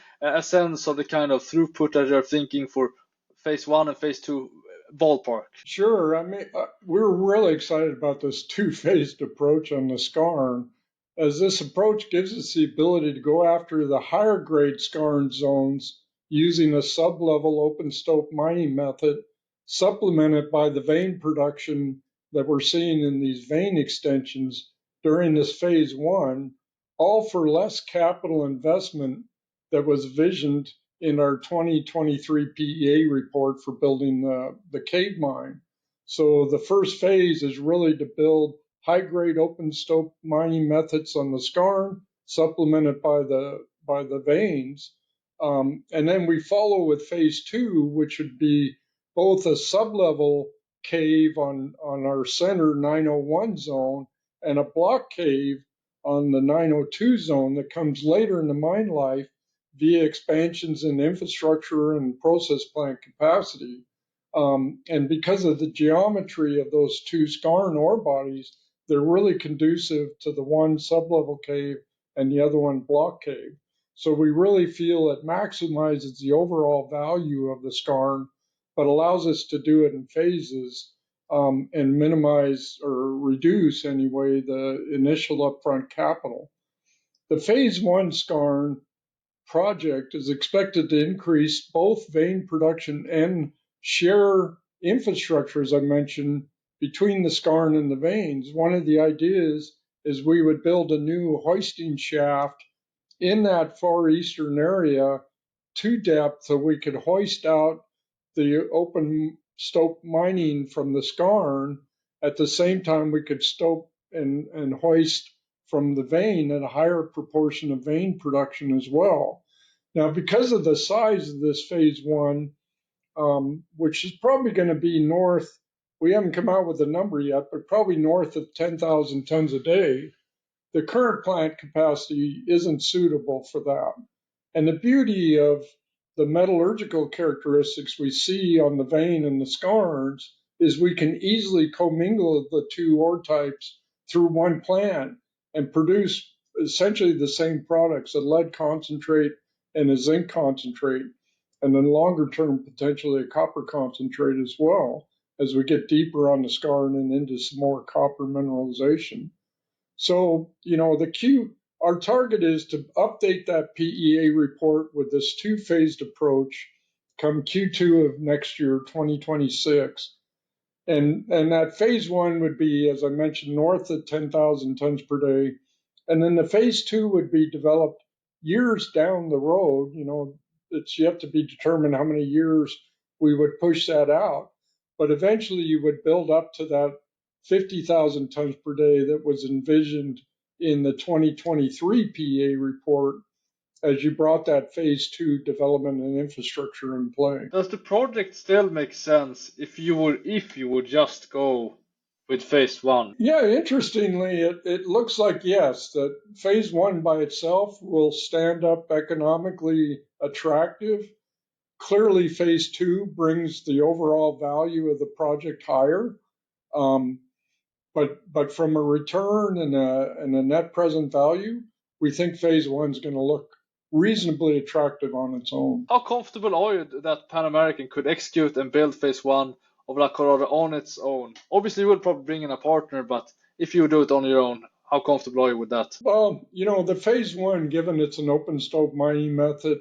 sense of the kind of throughput that you're thinking for phase one and phase two ballpark? Sure. I mean, we're really excited about this two-phased approach on the Skarn, as this approach gives us the ability to go after the higher grade Skarn zones using a sub-level open stope mining method, supplemented by the vein production that we're seeing in these vein extensions during this phase one, all for less capital investment that was visioned in our 2023 PEA report for building the cave mine. So the first phase is really to build high-grade open stope mining methods on the skarn, supplemented by the veins. And then we follow with phase two, which would be both a sublevel cave on our center 901 zone and a block cave on the 902 zone that comes later in the mine life via expansions in infrastructure and process plant capacity. And because of the geometry of those two skarn ore bodies, they're really conducive to the one sublevel cave and the other one block cave. So we really feel it maximizes the overall value of the skarn, but allows us to do it in phases and minimize or reduce anyway the initial upfront capital. The phase one skarn project is expected to increase both vein production and share infrastructure, as I mentioned, between the skarn and the veins. One of the ideas is we would build a new hoisting shaft in that far eastern area to depth so we could hoist out the open stope mining from the skarn. At the same time, we could stope and hoist from the vein at a higher proportion of vein production as well. Now, because of the size of this phase one, which is probably going to be north, we haven't come out with a number yet, but probably north of 10,000 tons a day, the current plant capacity isn't suitable for that. And the beauty of the metallurgical characteristics we see on the vein and the skarns is we can easily commingle the two ore types through one plant and produce essentially the same products, a lead concentrate and a zinc concentrate, and then longer term, potentially a copper concentrate as well, as we get deeper on the skarn and into some more copper mineralization. So, our target is to update that PEA report with this two-phased approach come Q2 of next year, 2026. And that phase one would be, as I mentioned, north of 10,000 tons per day. And then the phase two would be developed years down the road. It's yet to be determined how many years we would push that out. But eventually you would build up to that 50,000 tons per day that was envisioned in the 2023 PEA report as you brought that phase two development and infrastructure in play. Does the project still make sense if you would just go with phase one? Yeah, interestingly, it looks like yes, that phase one by itself will stand up economically attractive. Clearly, phase two brings the overall value of the project higher. But from a return and a net present value, we think phase one is going to look reasonably attractive on its own. How comfortable are you that Pan American could execute and build phase one of La Colorada on its own? Obviously, you would probably bring in a partner, but if you do it on your own, how comfortable are you with that? Well, the phase one, given it's an open stope mining method,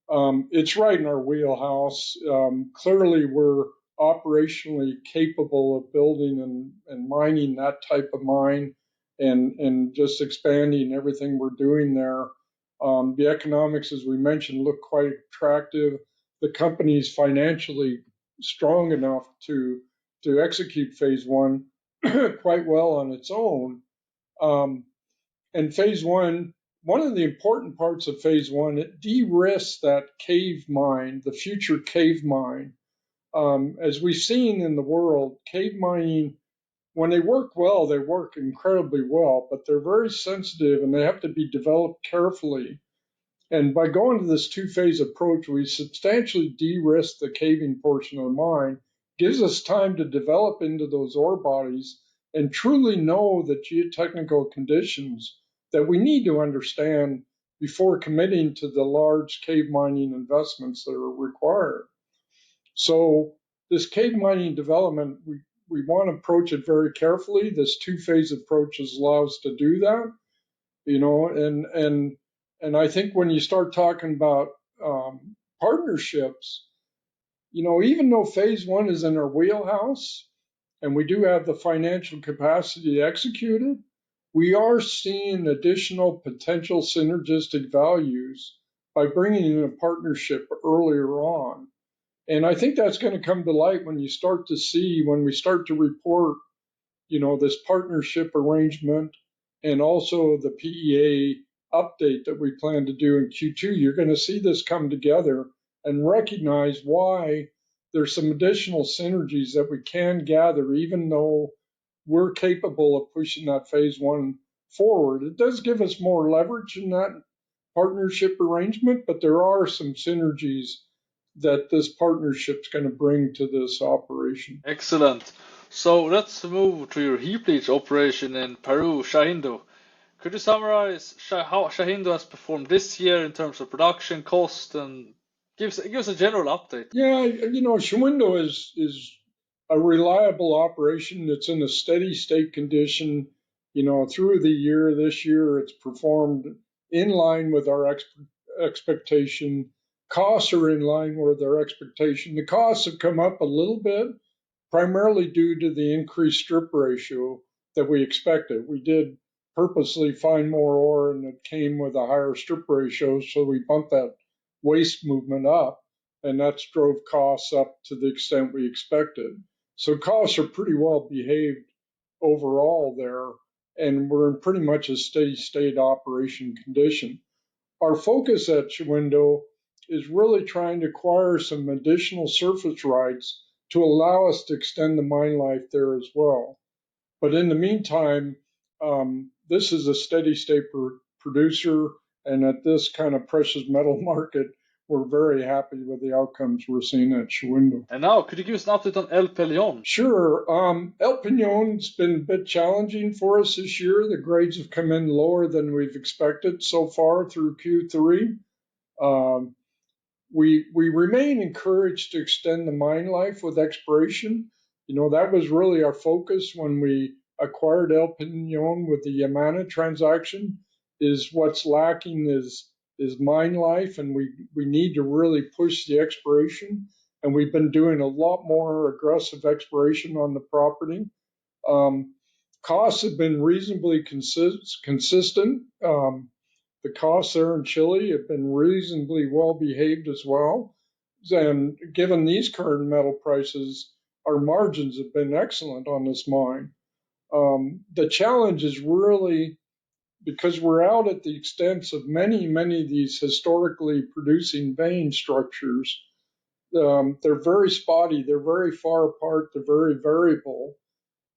it's right in our wheelhouse. Clearly, we're operationally capable of building and mining that type of mine and just expanding everything we're doing there. The economics, as we mentioned, look quite attractive. The company's financially strong enough to execute phase one quite well on its own. And phase one of the important parts of phase one, it de-risks that cave mine, the future cave mine. As we've seen in the world, cave mining, when they work well, they work incredibly well, but they're very sensitive and they have to be developed carefully. And by going to this two-phase approach, we substantially de-risk the caving portion of the mine, gives us time to develop into those ore bodies and truly know the geotechnical conditions that we need to understand before committing to the large cave mining investments that are required. So this cave mining development, we want to approach it very carefully. This two-phase approach allows us to do that, and I think when you start talking about partnerships, even though phase one is in our wheelhouse and we do have the financial capacity to execute it, we are seeing additional potential synergistic values by bringing in a partnership earlier on. And I think that's going to come to light when we start to report, this partnership arrangement and also the PEA update that we plan to do in Q2. You're going to see this come together and recognize why there's some additional synergies that we can gather, even though we're capable of pushing that phase one forward. It does give us more leverage in that partnership arrangement, but there are some synergies that this partnership's going to bring to this operation. Excellent. So let's move to your heap leach operation in Peru, Shahuindo. Could you summarize how Shahuindo has performed this year in terms of production, cost, and give us a general update? Yeah, Shahuindo is a reliable operation that's in a steady state condition. Through the year, this year, it's performed in line with our expectation. Costs are in line with our expectation. The costs have come up a little bit, primarily due to the increased strip ratio that we expected. We did purposely find more ore, and it came with a higher strip ratio, so we bumped that waste movement up, and that's drove costs up to the extent we expected. So costs are pretty well behaved overall there, and we're in pretty much a steady state operation condition. Our focus at Shahuindo is really trying to acquire some additional surface rights to allow us to extend the mine life there as well. But in the meantime, this is a steady state producer, and at this kind of precious metal market, we're very happy with the outcomes we're seeing at Shahuindo. And now, could you give us an update on El Peñón? Sure. El Peñón's been a bit challenging for us this year. The grades have come in lower than we've expected so far through Q3. We remain encouraged to extend the mine life with exploration. That was really our focus when we acquired El Peñón with the Yamana transaction. Is what's lacking is mine life, and we need to really push the exploration. And we've been doing a lot more aggressive exploration on the property. Costs have been reasonably consistent. The costs there in Chile have been reasonably well behaved as well. And given these current metal prices, our margins have been excellent on this mine. The challenge is really because we're out at the extent of many of these historically producing vein structures. They're very spotty, they're very far apart, they're very variable.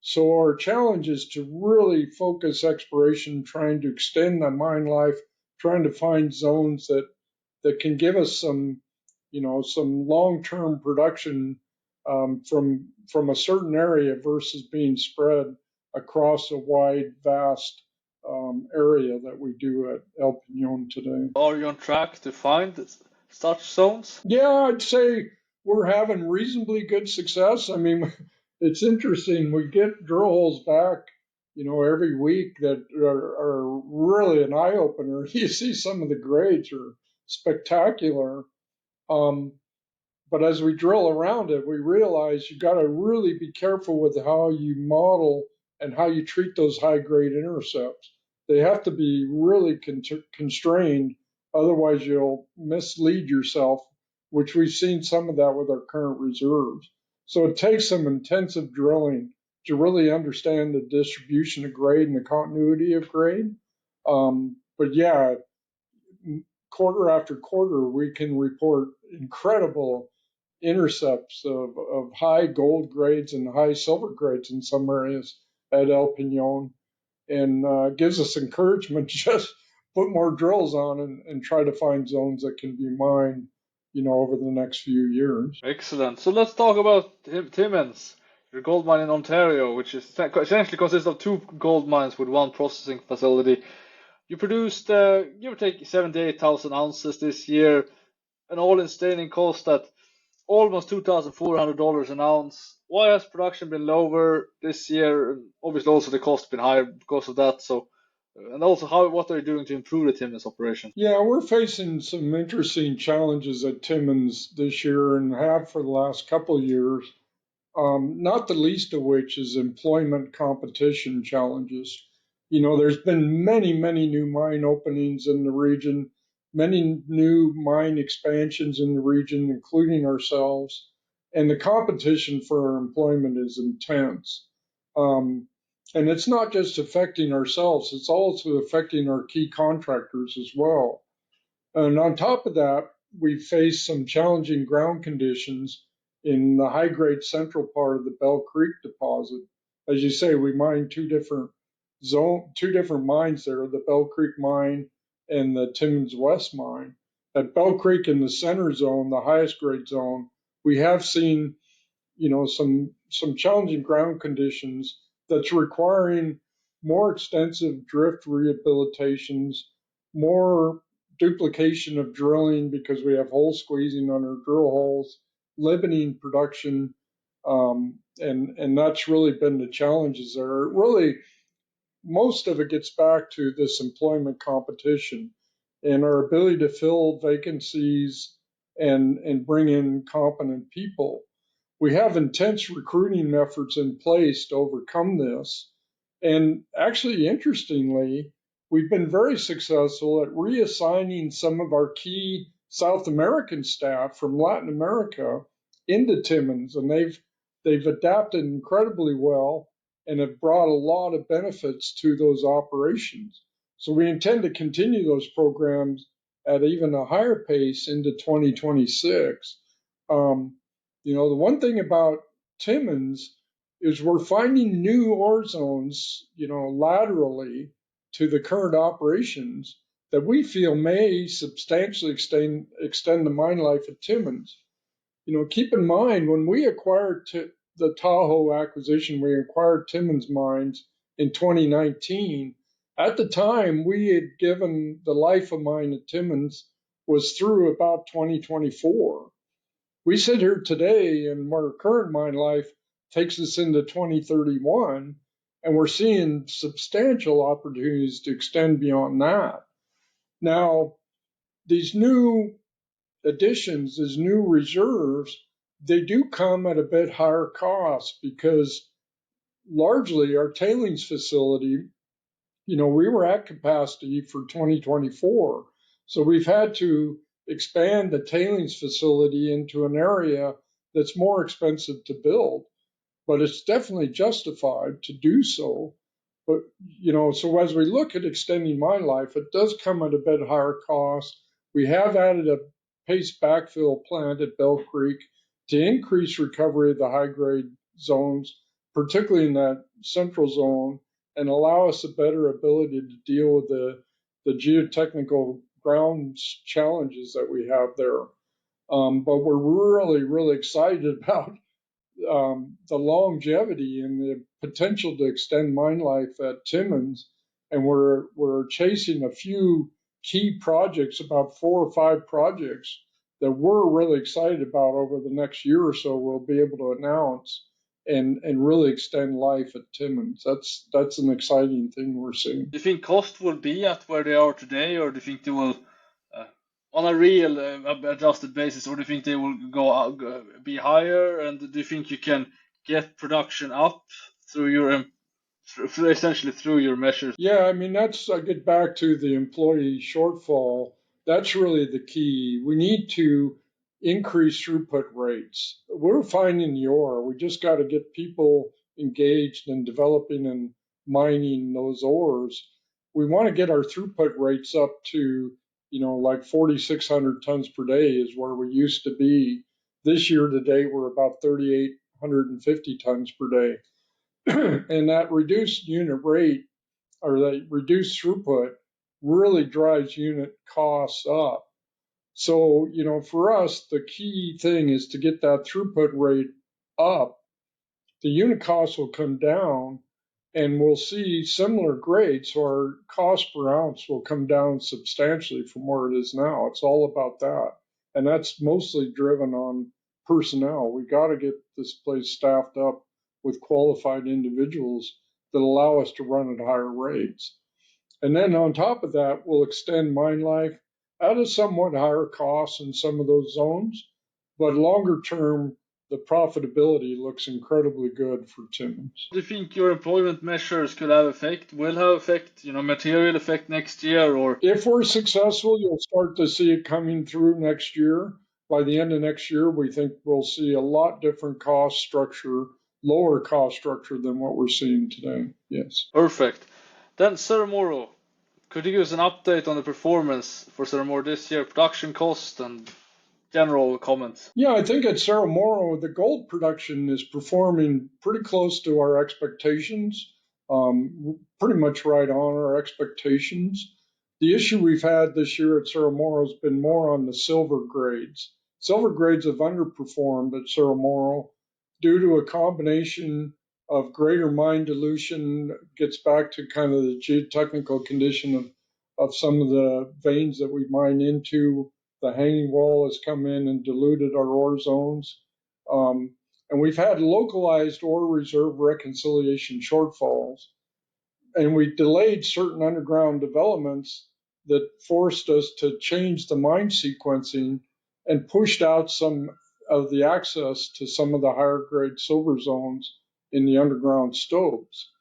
So our challenge is to really focus exploration, trying to extend the mine life, trying to find zones that can give us some long-term production from a certain area versus being spread across a wide, vast area that we do at El Peñón today. Are you on track to find such zones? Yeah, I'd say we're having reasonably good success. I mean, it's interesting. We get drill holes back, every week that are really an eye opener. You see some of the grades are spectacular. But as we drill around it, we realize you got to really be careful with how you model and how you treat those high grade intercepts. They have to be really constrained, otherwise you'll mislead yourself, which we've seen some of that with our current reserves. So it takes some intensive drilling to really understand the distribution of grade and the continuity of grade. But yeah, quarter after quarter, we can report incredible intercepts of high gold grades and high silver grades in some areas at El Peñón, and gives us encouragement to just put more drills on and try to find zones that can be mined, over the next few years. Excellent. So let's talk about Timmins, your gold mine in Ontario, which is essentially consists of two gold mines with one processing facility. You produced, give or take, 78,000 ounces this year, an all-in sustaining cost at almost $2,400 an ounce. Why has production been lower this year? And obviously, also the cost been higher because of that. So, and also, what are you doing to improve the Timmins operation? Yeah, we're facing some interesting challenges at Timmins this year and have for the last couple of years. Not the least of which is employment competition challenges. There's been many, many new mine openings in the region, many new mine expansions in the region, including ourselves, and the competition for employment is intense. Um, and it's not just affecting ourselves, it's also affecting our key contractors as well. And on top of that, we faced some challenging ground conditions in the high grade central part of the Bell Creek deposit. As you say, we mined two different mines there, the Bell Creek mine and the Timmins West mine. At Bell Creek in the center zone, the highest grade zone, we have seen some challenging ground conditions that's requiring more extensive drift rehabilitations, more duplication of drilling because we have hole squeezing on our drill holes, limiting production, and that's really been the challenges there. Really, most of it gets back to this employment competition and our ability to fill vacancies and bring in competent people. We have intense recruiting efforts in place to overcome this. And actually, interestingly, we've been very successful at reassigning some of our key South American staff from Latin America into Timmins, and they've adapted incredibly well and have brought a lot of benefits to those operations. So we intend to continue those programs at even a higher pace into 2026. The one thing about Timmins is we're finding new ore zones, laterally to the current operations that we feel may substantially extend the mine life at Timmins. Keep in mind when we acquired the Tahoe acquisition, we acquired Timmins mines in 2019. At the time, we had given the life of mine at Timmins was through about 2024. We sit here today, and our current mine life takes us into 2031, and we're seeing substantial opportunities to extend beyond that. Now, these new additions, these new reserves, they do come at a bit higher cost because largely our tailings facility, we were at capacity for 2024. So we've had to expand the tailings facility into an area that's more expensive to build, but it's definitely justified to do so. But, so as we look at extending mine life, it does come at a bit higher cost. We have added a paste backfill plant at Bell Creek to increase recovery of the high grade zones, particularly in that central zone, and allow us a better ability to deal with the geotechnical ground challenges that we have there. But we're really, really excited about the longevity and the potential to extend mine life at Timmins. And we're chasing a few key projects, about 4 or 5 projects that we're really excited about over the next year or so. We'll be able to announce and really extend life at Timmins. That's an exciting thing we're seeing. Do you think cost will be at where they are today, or do you think they will, on a real adjusted basis, or do you think they will be higher? And do you think you can get production up through your essentially through your measures? Yeah, I mean I get back to the employee shortfall. That's really the key. We need to increase throughput rates. We're finding the ore. We just got to get people engaged in developing and mining those ores. We want to get our throughput rates up to, like 4,600 tons per day is where we used to be. This year to date, we're about 3,850 tons per day. And that reduced unit rate or that reduced throughput really drives unit costs up. So, for us, the key thing is to get that throughput rate up. The unit costs will come down and we'll see similar grades. So our cost per ounce will come down substantially from where it is now. It's all about that. And that's mostly driven on personnel. We got to get this place staffed up with qualified individuals that allow us to run at higher rates. And then on top of that, we'll extend mine life at a somewhat higher cost in some of those zones, but longer term, the profitability looks incredibly good for Timmins. Do you think your employment measures could have effect, will have effect, material effect next year? Or if we're successful, you'll start to see it coming through next year. By the end of next year, we think we'll see a lot different cost structure, lower cost structure than what we're seeing today. Yes. Perfect. Then Cerro Moro, could you give us an update on the performance for Cerro Moro this year, production cost and general comments? Yeah, I think at Cerro Moro, the gold production is performing pretty close to our expectations, pretty much right on our expectations. The issue we've had this year at Cerro Moro has been more on the silver grades. Silver grades have underperformed at Cerro Moro due to a combination of greater mine dilution, gets back to kind of the geotechnical condition of some of the veins that we mine into. The hanging wall has come in and diluted our ore zones. And we've had localized ore reserve reconciliation shortfalls. And we delayed certain underground developments that forced us to change the mine sequencing and pushed out some of the access to some of the higher grade silver zones in the underground stopes.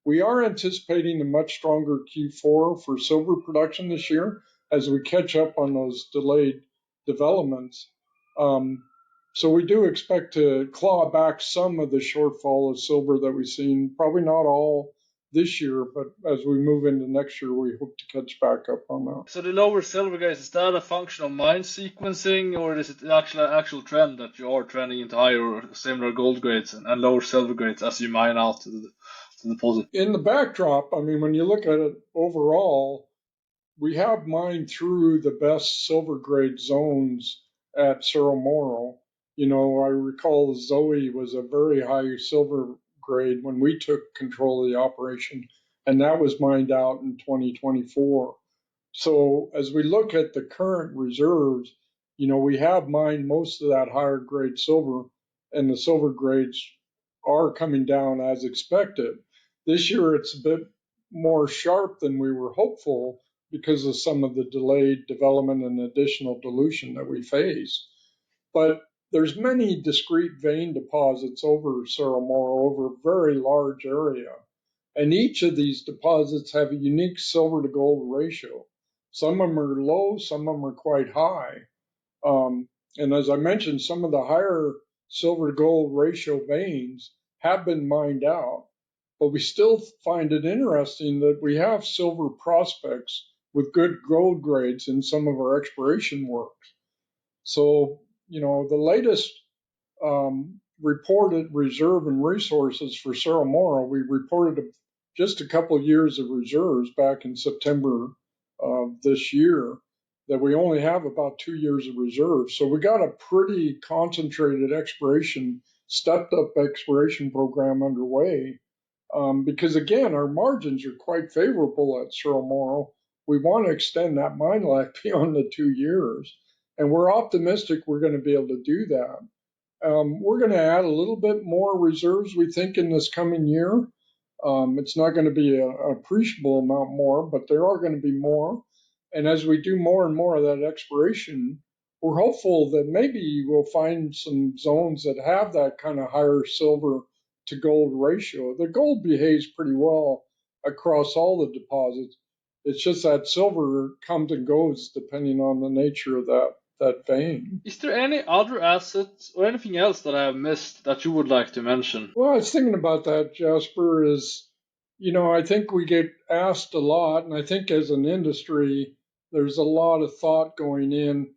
We are anticipating a much stronger Q4 for silver production this year as we catch up on those delayed developments. So we do expect to claw back some of the shortfall of silver that we've seen, probably not all this year, but as we move into next year, we hope to catch back up on that. So the lower silver grades, is that a function of mine sequencing, or is it actual trend that you are trending into higher or similar gold grades and lower silver grades as you mine out to the deposit? In the backdrop, I mean, when you look at it overall, we have mined through the best silver grade zones at Cerro Moro. I recall Zoe was a very high silver grade when we took control of the operation, and that was mined out in 2024. So as we look at the current reserves, we have mined most of that higher grade silver, and the silver grades are coming down as expected. This year it's a bit more sharp than we were hopeful because of some of the delayed development and additional dilution that we face. But there's many discrete vein deposits over Cerro Moro over a very large area. And each of these deposits have a unique silver to gold ratio. Some of them are low, some of them are quite high. And as I mentioned, some of the higher silver to gold ratio veins have been mined out. But we still find it interesting that we have silver prospects with good gold grades in some of our exploration work. So, the latest reported reserve and resources for Cerro Moro, we reported just a couple of years of reserves back in September of this year, that we only have about 2 years of reserves. So we got a pretty concentrated stepped up exploration program underway. Because again, our margins are quite favorable at Cerro Moro. We want to extend that mine life beyond the 2 years. And we're optimistic we're going to be able to do that. We're going to add a little bit more reserves, we think, in this coming year. It's not going to be an appreciable amount more, but there are going to be more. And as we do more and more of that exploration, we're hopeful that maybe we'll find some zones that have that kind of higher silver to gold ratio. The gold behaves pretty well across all the deposits. It's just that silver comes and goes depending on the nature of that vein. Is there any other assets or anything else that I have missed that you would like to mention? Well, I was thinking about that, Jasper, I think we get asked a lot, and I think as an industry, there's a lot of thought going in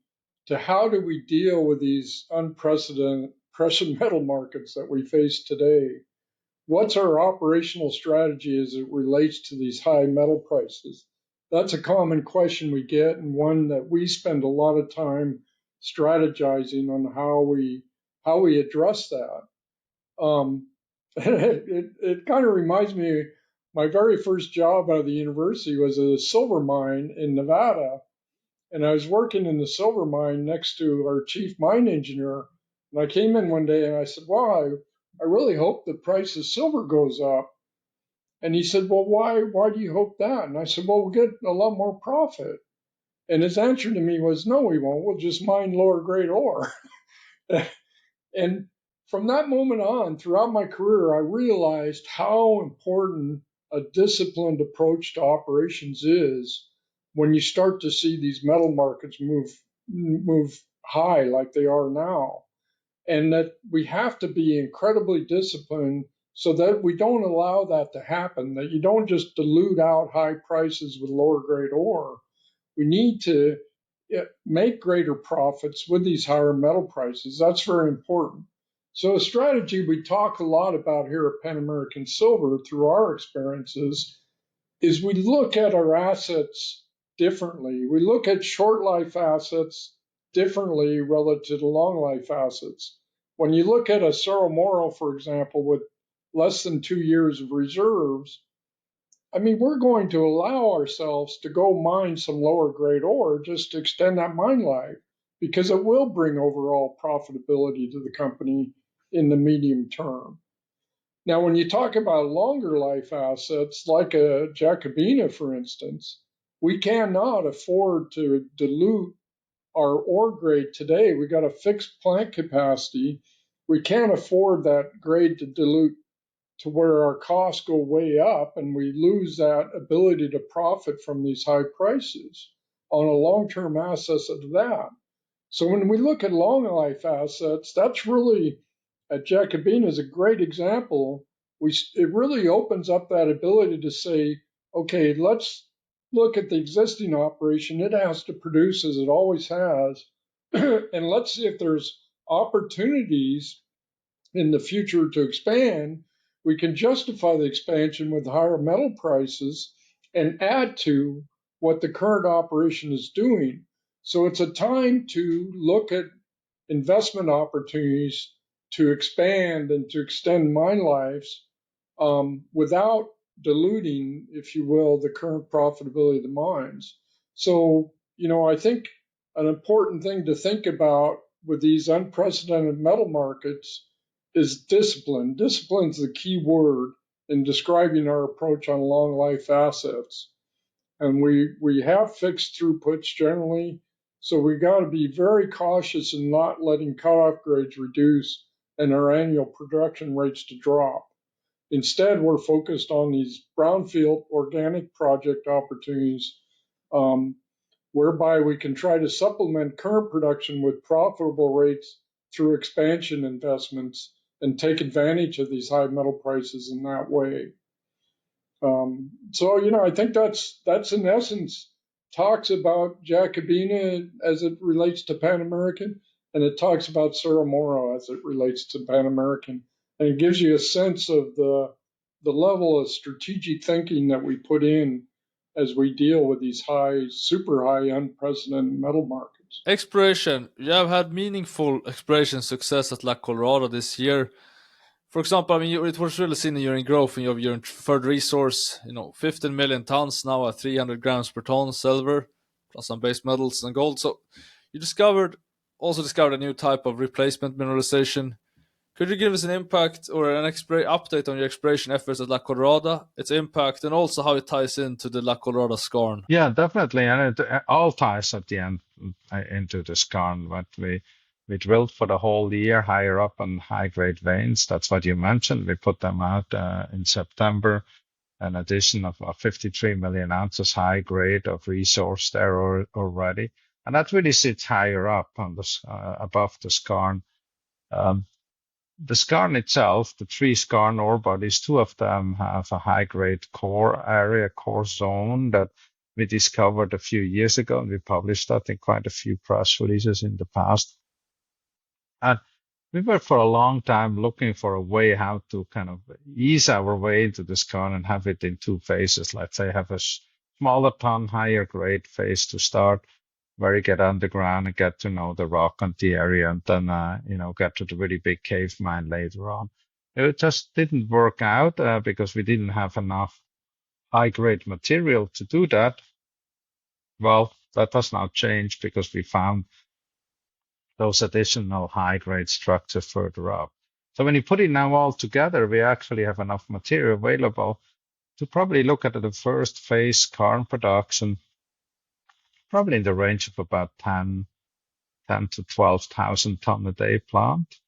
to how do we deal with these unprecedented precious metal markets that we face today? What's our operational strategy as it relates to these high metal prices? That's a common question we get, and one that we spend a lot of time strategizing on how we address that. It kind of reminds me, my very first job out of the university was at a silver mine in Nevada, and I was working in the silver mine next to our chief mine engineer, And I came in one day and I said, "Wow, I really hope the price of silver goes up." And he said, "Well, why do you hope that?" And I said, "Well, we'll get a lot more profit." And his answer to me was, "No, we won't. We'll just mine lower grade ore." And from that moment on, throughout my career, I realized how important a disciplined approach to operations is when you start to see these metal markets move high like they are now, and that we have to be incredibly disciplined so that we don't allow that to happen, that you don't just dilute out high prices with lower grade ore. We need to make greater profits with these higher metal prices. That's very important. So, a strategy we talk a lot about here at Pan American Silver through our experiences is we look at our assets differently. We look at short life assets differently relative to long life assets. When you look at a Cerro Moro, for example, with less than 2 years of reserves, I mean, we're going to allow ourselves to go mine some lower grade ore just to extend that mine life because it will bring overall profitability to the company in the medium term. Now, when you talk about longer life assets like a Jacobina, for instance, we cannot afford to dilute our ore grade today. We got a fixed plant capacity. We can't afford that grade to dilute to where our costs go way up and we lose that ability to profit from these high prices on a long-term asset of that. So when we look at long life assets, that's really, at Jacobina is a great example. It really opens up that ability to say, okay, let's look at the existing operation. It has to produce as it always has. And let's see if there's opportunities in the future to expand. We can justify the expansion with higher metal prices and add to what the current operation is doing. So it's a time to look at investment opportunities to expand and to extend mine lives without diluting, if you will, the current profitability of the mines. So, I think an important thing to think about with these unprecedented metal markets is discipline. Discipline is the key word in describing our approach on long life assets. And we have fixed throughputs generally, so we got to be very cautious in not letting cutoff grades reduce and our annual production rates to drop. Instead, we're focused on these brownfield organic project opportunities, whereby we can try to supplement current production with profitable rates through expansion investments and take advantage of these high metal prices in that way. So, I think that's in essence talks about Jacobina as it relates to Pan American, and it talks about Cerro Moro as it relates to Pan American, and it gives you a sense of the level of strategic thinking that we put in as we deal with these super high, unprecedented metal markets. Exploration. You have had meaningful exploration success at La Colorada this year. For example, I mean, it was really seen in your growth in your inferred resource. 15 million tons now at 300 grams per ton silver, plus some base metals and gold. So you also discovered a new type of replacement mineralization. Could you give us an impact or an update on your exploration efforts at La Colorada, its impact, and also how it ties into the La Colorada Skarn? Yeah, definitely, and it all ties at the end into the Skarn. What we drilled for the whole year higher up on high grade veins. That's what you mentioned. We put them out in September. An addition of 53 million ounces high grade of resource there already, and that really sits higher up on above the Skarn. The Skarn itself, the three Skarn ore bodies, two of them have a high-grade core zone that we discovered a few years ago, and we published that in quite a few press releases in the past. And we were for a long time looking for a way how to kind of ease our way into the Skarn and have it in two phases. Let's say have a smaller ton, higher grade phase to start, where you get underground and get to know the rock and the area, and then get to the really big cave mine later on. It just didn't work out because we didn't have enough high grade material to do that. Well, that has now changed because we found those additional high-grade structures further up. So when you put it now all together, we actually have enough material available to probably look at the first phase Skarn production, probably in the range of about 10 to 12,000 ton a day plant.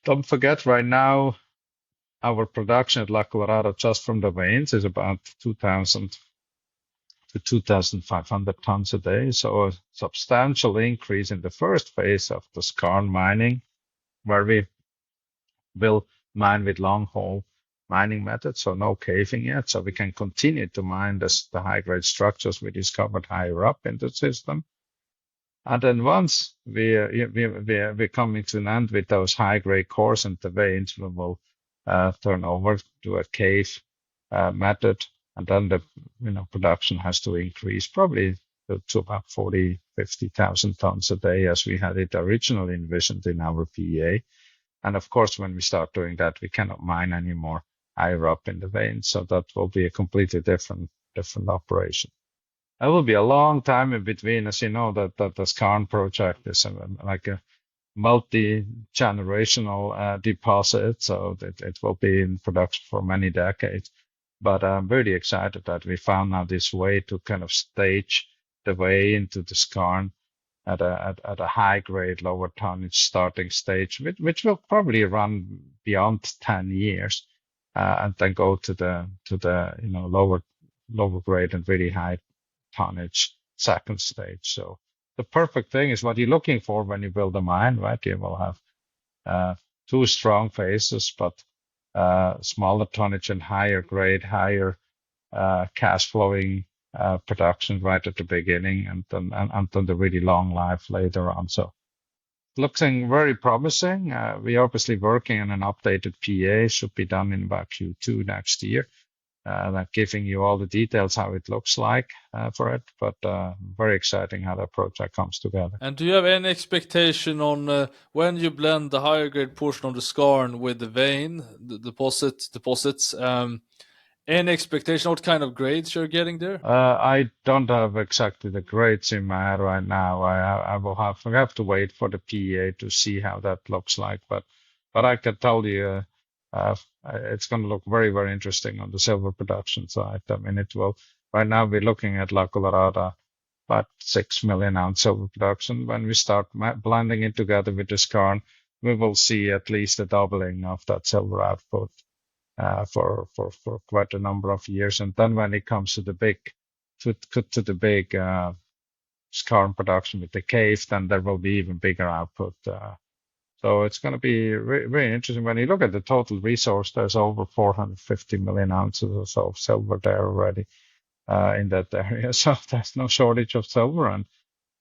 Don't forget, right now, our production at La Colorada just from the veins is about 2,000 to 2,500 tons a day. So a substantial increase in the first phase of the Skarn mining, where we will mine with long hole mining methods, so no caving yet. So we can continue to mine the high-grade structures we discovered higher up in the system. And then once we're coming to an end with those high-grade cores and the veins, we will turn over to a cave method, and then the production has to increase probably to about 50,000 tons a day as we had it originally envisioned in our PEA. And of course, when we start doing that, we cannot mine anymore higher up in the veins, so that will be a completely different operation. It will be a long time in between, as you know, that the Skarn project is like a multi-generational deposit, so that it will be in production for many decades. But I'm really excited that we found now this way to kind of stage the way into the Skarn at a high grade, lower tonnage starting stage, which will probably run beyond 10 years, and then go to the lower grade and really high tonnage second stage. So the perfect thing is what you're looking for when you build a mine, right? You will have two strong phases, but smaller tonnage and higher grade, higher cash flowing production right at the beginning, and then the really long life later on. So looking very promising. We're obviously working on an updated PEA, should be done in about Q2 next year. Not giving you all the details how it looks like for it, but very exciting how that project comes together. And do you have any expectation on when you blend the higher grade portion of the Skarn with the vein, the deposits? Any expectation what kind of grades you're getting there? I don't have exactly the grades in my head right now. We have to wait for the PEA to see how that looks like. But I can tell you, it's going to look very, very interesting on the silver production side. I mean, it will. Right now, we're looking at La Colorada, about 6 million ounce silver production. When we start blending it together with the Skarn, we will see at least a doubling of that silver output for quite a number of years. And then when it comes to the big Skarn production with the cave, then there will be even bigger output. So it's going to be very interesting. When you look at the total resource, there's over 450 million ounces or so of silver there already in that area. So there's no shortage of silver,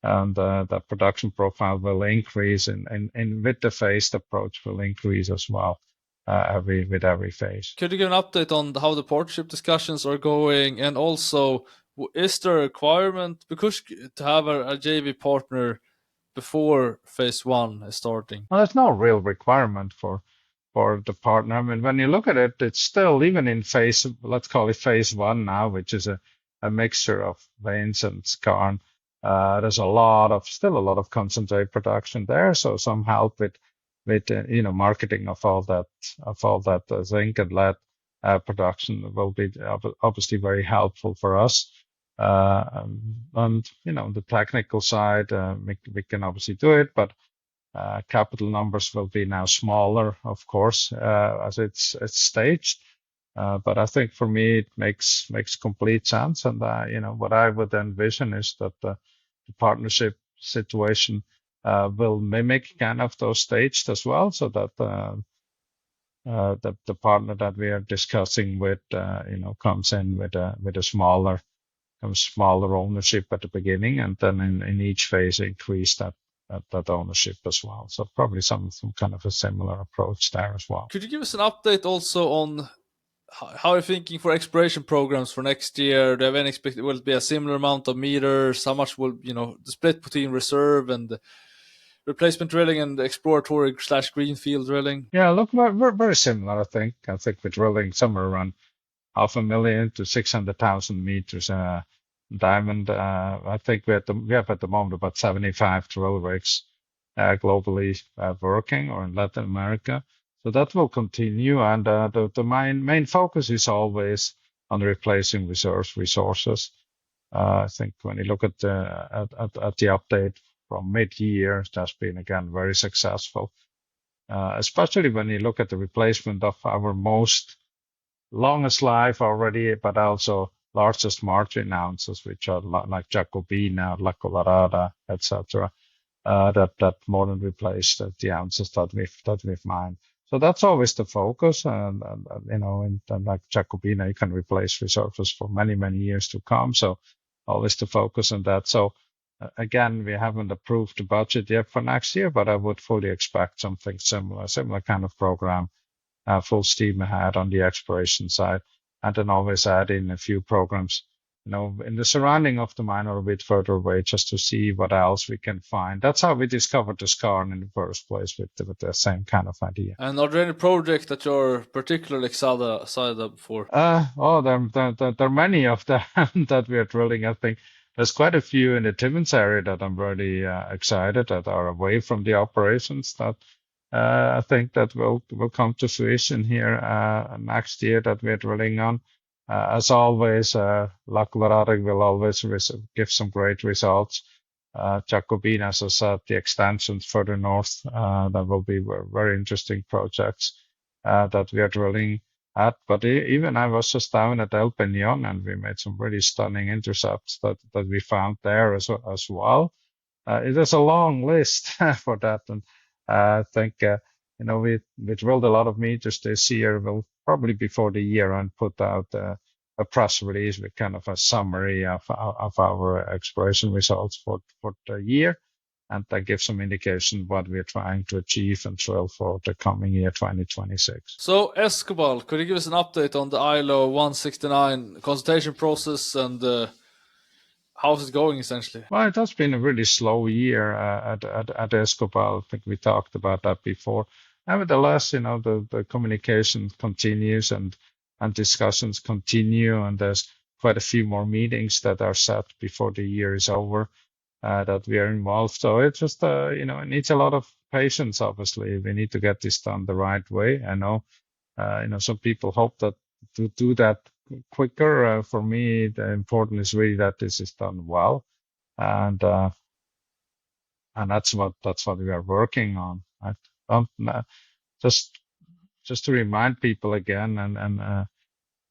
and the production profile will increase, and with the phased approach will increase as well with every phase. Could you give an update on how the partnership discussions are going, and also is there a requirement because to have a JV partner before phase one is starting? Well, there's no real requirement for the partner. I mean, when you look at it, it's still even in phase, let's call it phase one now, which is a mixture of veins and Skarn. There's still a lot of concentrate production there, so some help with marketing of all that zinc and lead production will be obviously very helpful for us. And the technical side, we can obviously do it, but capital numbers will be now smaller, of course, as it's staged. But I think for me it makes complete sense, and what I would envision is that the partnership situation will mimic kind of those staged as well, so that the partner that we are discussing with comes in with a smaller ownership at the beginning, and then in each phase increase that ownership as well. So probably some kind of a similar approach there as well. Could you give us an update also on how you're thinking for exploration programs for next year? Do you have any will it be a similar amount of meters? How much will the split between reserve and replacement drilling and exploratory / greenfield drilling? Yeah, look, we're very similar. I think we're drilling somewhere around 500,000 to 600,000 meters diamond. I think we have at the moment about 75 drill rigs globally working, or in Latin America. So that will continue, and the main focus is always on replacing resources. I think when you look at the update from mid-year, that's been again very successful, especially when you look at the replacement of our most longest life already, but also largest margin ounces, which are like Jacobina, La Colorada, etc. That more than replaced the ounces that we've mined. So that's always the focus, and in like Jacobina, you can replace reserves for many years to come. So always the focus on that. So again, we haven't approved the budget yet for next year, but I would fully expect something similar kind of program, full steam ahead on the exploration side, and then always add in a few programs, in the surrounding of the mine or a bit further away, just to see what else we can find. That's how we discovered the Skarn in the first place, with the same kind of idea. And are there any projects that you're particularly excited for? There are many of them that we are drilling. I think there's quite a few in the Timmins area that I'm really excited, that are away from the operations, that I think that will come to fruition here next year, that we're drilling on. As always, La Colorada will always give some great results. Jacobina, as I said, the extensions further north, that will be very interesting projects that we are drilling at. But even I was just down at El Peñón, and we made some really stunning intercepts that we found there as well. It is a long list for that, and I think we drilled a lot of meters this year. We'll probably before the year and put out a press release with kind of a summary of our exploration results for the year, and that gives some indication what we're trying to achieve and drill for the coming year 2026. So Escobal, could you give us an update on the ILO 169 consultation process, and how's it going essentially? Well, it has been a really slow year at Escobal. I think we talked about that before. Nevertheless, the communication continues, and discussions continue, and there's quite a few more meetings that are set before the year is over that we are involved. So it's just it needs a lot of patience. Obviously, we need to get this done the right way. I know some people hope that to do that quicker. For me, the important is really that this is done well, and that's what we are working on. I don't, just to remind people again, and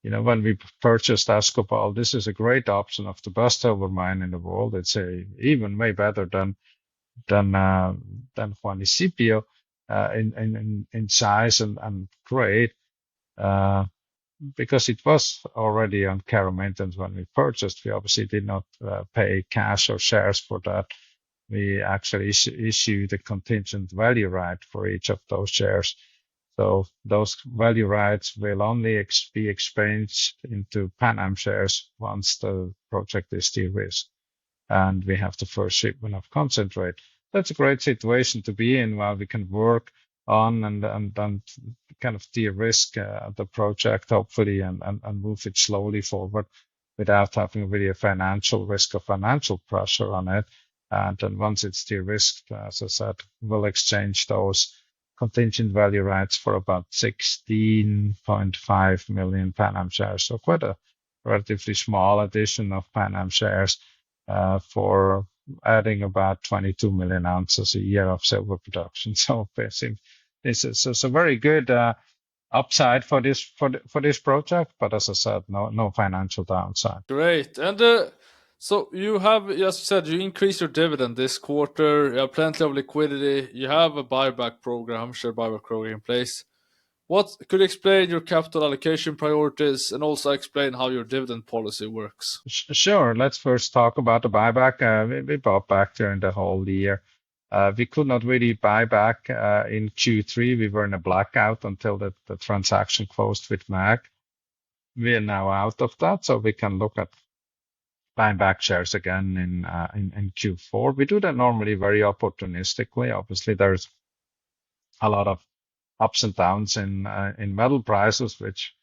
when we purchased Escobal, this is a great option of the best silver mine in the world. It's even way better than Juanicipio in size and grade. Because it was already on care and maintenance when we purchased. We obviously did not pay cash or shares for that. We actually issued a contingent value right for each of those shares. So those value rights will only be exchanged into Pan Am shares once the project is de-risked, and we have the first shipment of concentrate. That's a great situation to be in, while we can work on and kind of de-risk the project, hopefully, and move it slowly forward without having really a financial risk or financial pressure on it. And then once it's de-risked, as I said, we'll exchange those contingent value rights for about 16.5 million Pan Am shares. So quite a relatively small addition of Pan Am shares for adding about 22 million ounces a year of silver production. So basically, this is a very good upside for this project, but as I said, no financial downside. Great. And so you have, as you said, you increased your dividend this quarter. You have plenty of liquidity. You have a buyback program, share buyback program in place. What could you explain your capital allocation priorities, and also explain how your dividend policy works? Sure. Let's first talk about the buyback. We bought back during the whole year. We could not really buy back in Q3. We were in a blackout until the transaction closed with MAG. We are now out of that, so we can look at buying back shares again in Q4. We do that normally very opportunistically. Obviously, there's a lot of ups and downs in metal prices, which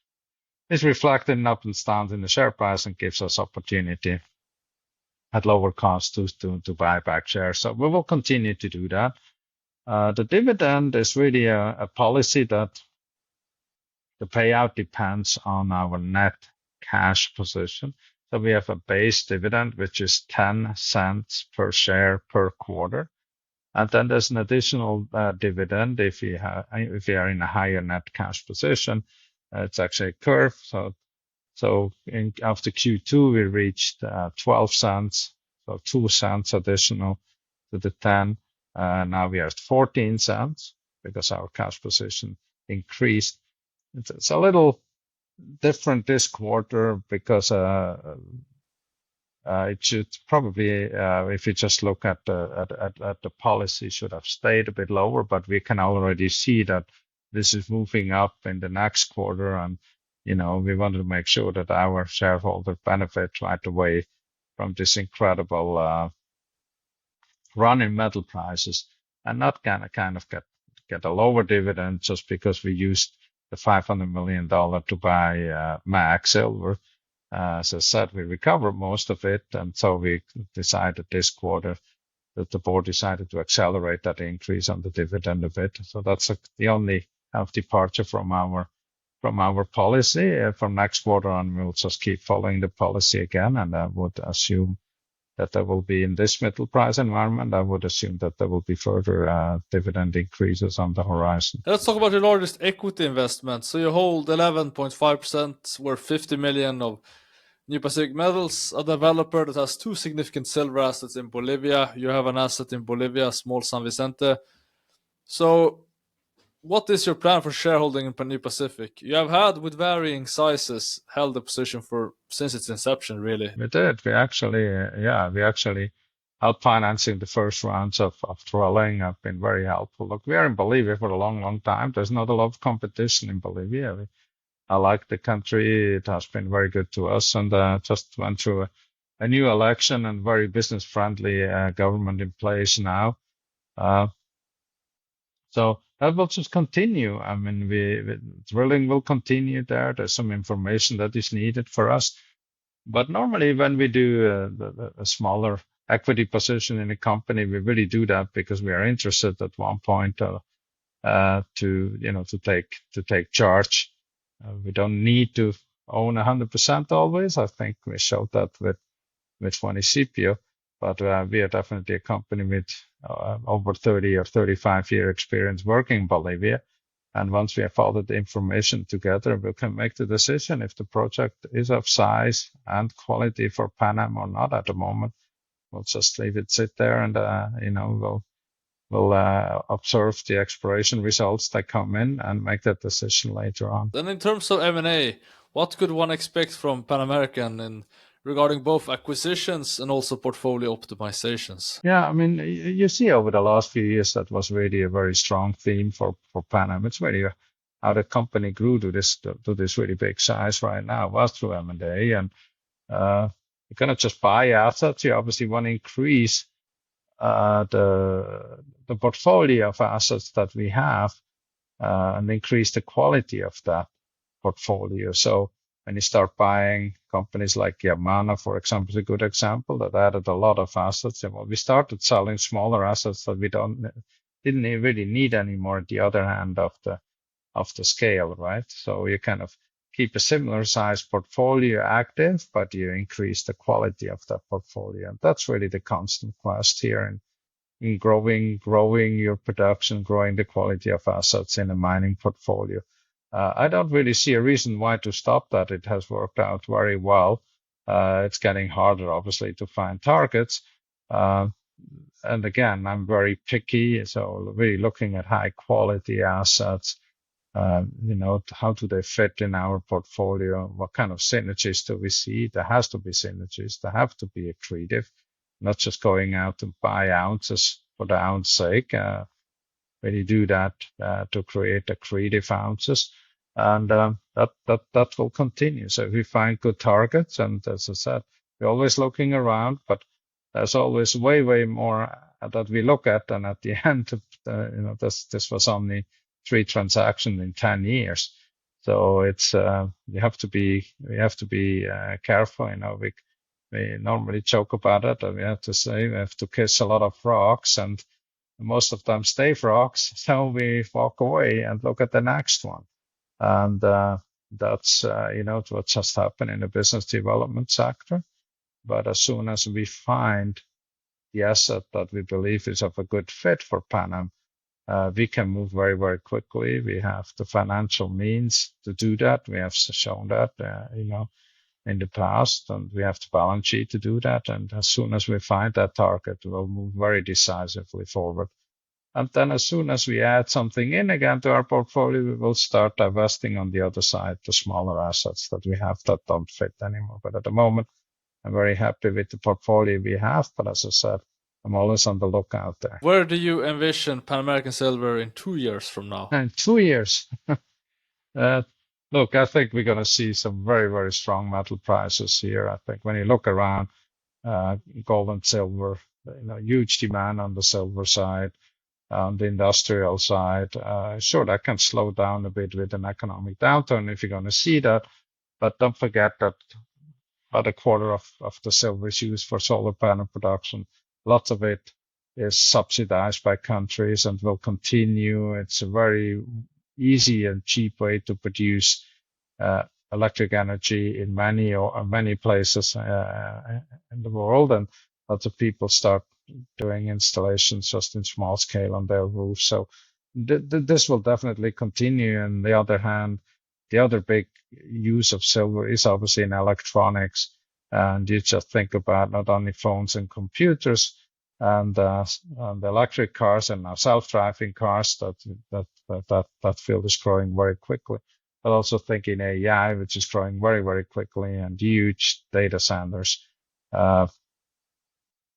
is reflected in up and downs in the share price, and gives us opportunity at lower cost to buy back shares. So we will continue to do that. The dividend is really a policy that the payout depends on our net cash position. So we have a base dividend, which is 10 cents per share per quarter. And then there's an additional dividend if we are in a higher net cash position. It's actually a curve. So after Q2, we reached 12 cents, so 2 cents additional to the 10. Now we are at 14 cents because our cash position increased. It's a little different this quarter because it should probably, if you just look at the policy, should have stayed a bit lower, but we can already see that this is moving up in the next quarter, and we want to make sure that our shareholders benefit right away from this incredible run in metal prices, and not kind of get a lower dividend just because we used the $500 million to buy MAG silver. As I said, we recovered most of it, and so we decided this quarter that the board decided to accelerate that increase on the dividend a bit. So that's the only departure from our policy. From next quarter on, we'll just keep following the policy again, and I would assume that there will be, in this metal price environment, I would assume that there will be further dividend increases on the horizon. Let's talk about your largest equity investment. So you hold 11.5%, worth 50 million of New Pacific Metals, a developer that has 2 significant silver assets in Bolivia. You have an asset in Bolivia, small San Vicente. So what is your plan for shareholding in New Pacific? You have had, with varying sizes, held the position since its inception, really. We did. We actually helped financing the first rounds of drilling. Have been very helpful. Look, we are in Bolivia for a long time. There's not a lot of competition in Bolivia. I like the country. It has been very good to us, and just went through a new election and very business friendly government in place now. So that will just continue. I mean, drilling will continue there. There's some information that is needed for us. But normally when we do a smaller equity position in a company, we really do that because we are interested at one point to take charge. We don't need to own 100% always. I think we showed that with Juanicipio, but we are definitely a company with over 30 or 35-year experience working in Bolivia. And once we have all the information together, we can make the decision if the project is of size and quality for Pan Am or not at the moment. We'll just leave it sit there, and we'll observe the exploration results that come in and make that decision later on. Then in terms of M&A, what could one expect from Pan American regarding both acquisitions and also portfolio optimizations? Yeah, I mean, you see over the last few years that was really a very strong theme for Pan Am. It's really how the company grew to this really big size right now was through M&A, and you cannot just buy assets. You obviously want to increase the portfolio of assets that we have and increase the quality of that portfolio. So when you start buying companies like Yamana, for example, is a good example that added a lot of assets. And well, we started selling smaller assets that we didn't really need anymore at the other hand of the scale, right? So you kind of keep a similar size portfolio active, but you increase the quality of that portfolio. And that's really the constant quest here in growing your production, growing the quality of assets in a mining portfolio. I don't really see a reason why to stop that. It has worked out very well. It's getting harder, obviously, to find targets. And again, I'm very picky, so really looking at high quality assets. How do they fit in our portfolio? What kind of synergies do we see? There has to be synergies. There have to be accretive, not just going out and buy ounces for the ounce sake. Really do that to create accretive ounces, and that will continue. So if we find good targets, and as I said, we're always looking around, but there's always way more that we look at, and at the end, this was only 3 transactions in 10 years. So it's we have to be careful. We normally joke about it, and we have to say we have to kiss a lot of frogs, and most of them stay frogs, so we walk away and look at the next one. And that's what just happened in the business development sector. But as soon as we find the asset that we believe is of a good fit for Pan Am, we can move very, very quickly. We have the financial means to do that. We have shown that, in the past, and we have the balance sheet to do that. And as soon as we find that target, we'll move very decisively forward. And then as soon as we add something in again to our portfolio, we will start divesting on the other side, the smaller assets that we have that don't fit anymore. But at the moment, I'm very happy with the portfolio we have. But as I said, I'm always on the lookout there. Where do you envision Pan American Silver in 2 years from now? In 2 years, look, I think we're going to see some very, very strong metal prices here. I think when you look around, gold and silver, huge demand on the silver side. On the industrial side, sure, that can slow down a bit with an economic downturn if you're going to see that. But don't forget that about a quarter of the silver is used for solar panel production. Lots of it is subsidized by countries and will continue. It's a very easy and cheap way to produce electric energy in many places in the world, and lots of people start doing installations just in small scale on their roof. So this will definitely continue. On the other hand, the other big use of silver is obviously in electronics. And you just think about not only phones and computers and the electric cars and now self-driving cars that field is growing very quickly, but also thinking AI, which is growing very, very quickly, and huge data centers,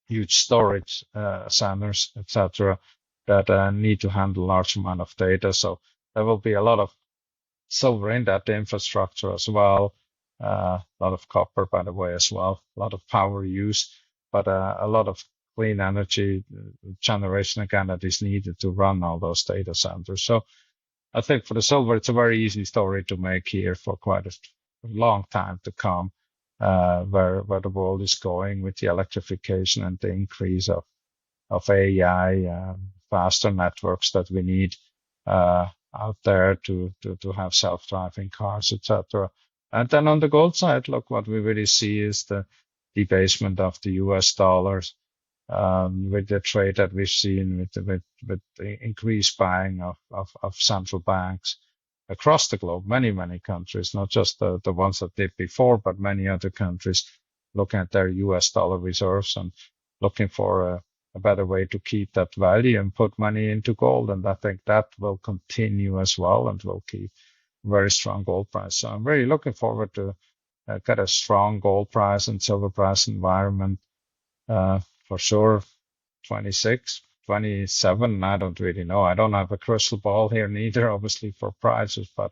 huge storage centers, etc., that need to handle large amount of data. So there will be a lot of silver in that infrastructure as well. A lot of copper, by the way, as well. A lot of power use, but a lot of clean energy generation again that is needed to run all those data centers. So I think for the silver, it's a very easy story to make here for quite a long time to come. Where the world is going with the electrification and the increase of AI, faster networks that we need out there to have self-driving cars, etc. And then on the gold side, look, what we really see is the debasement of the US dollars with the trade that we've seen with the increased buying of central banks across the globe, many countries, not just the ones that did before, but many other countries looking at their US dollar reserves and looking for a better way to keep that value and put money into gold. And I think that will continue as well and will keep very strong gold price. So I'm really looking forward to get a strong gold price and silver price environment for sure. 26. 27, I don't really know. I don't have a crystal ball here neither, obviously, for prices, but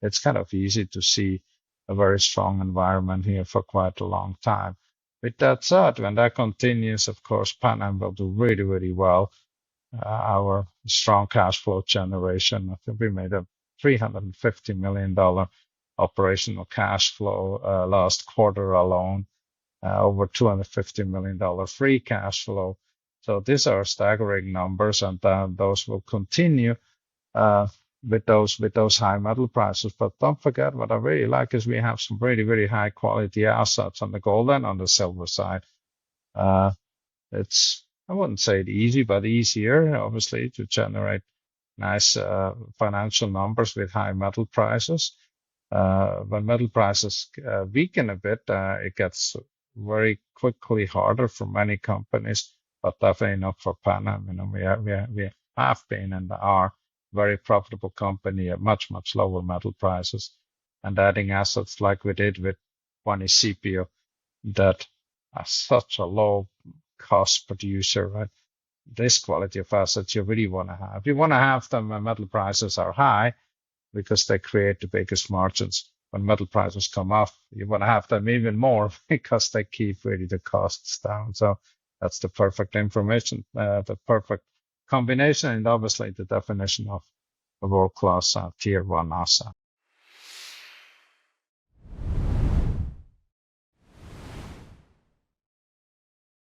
it's kind of easy to see a very strong environment here for quite a long time. With that said, when that continues, of course, Pan Am will do really, really well. Our strong cash flow generation, I think we made a $350 million operational cash flow last quarter alone, over $250 million free cash flow. So these are staggering numbers, and those will continue with those high metal prices. But don't forget, what I really like is we have some really, really high quality assets on the gold and on the silver side. It's, I wouldn't say it easy, but easier, obviously, to generate nice financial numbers with high metal prices. When metal prices weaken a bit, it gets very quickly harder for many companies. But definitely not for Pan Am. We have been and are very profitable company at much lower metal prices, and adding assets like we did with Juanicipio that are such a low cost producer, right? This quality of assets you really want to have. You want to have them when metal prices are high because they create the biggest margins. When metal prices come off, you want to have them even more because they keep really the costs down. So that's the perfect information, the perfect combination, and obviously the definition of a world-class tier 1 asset.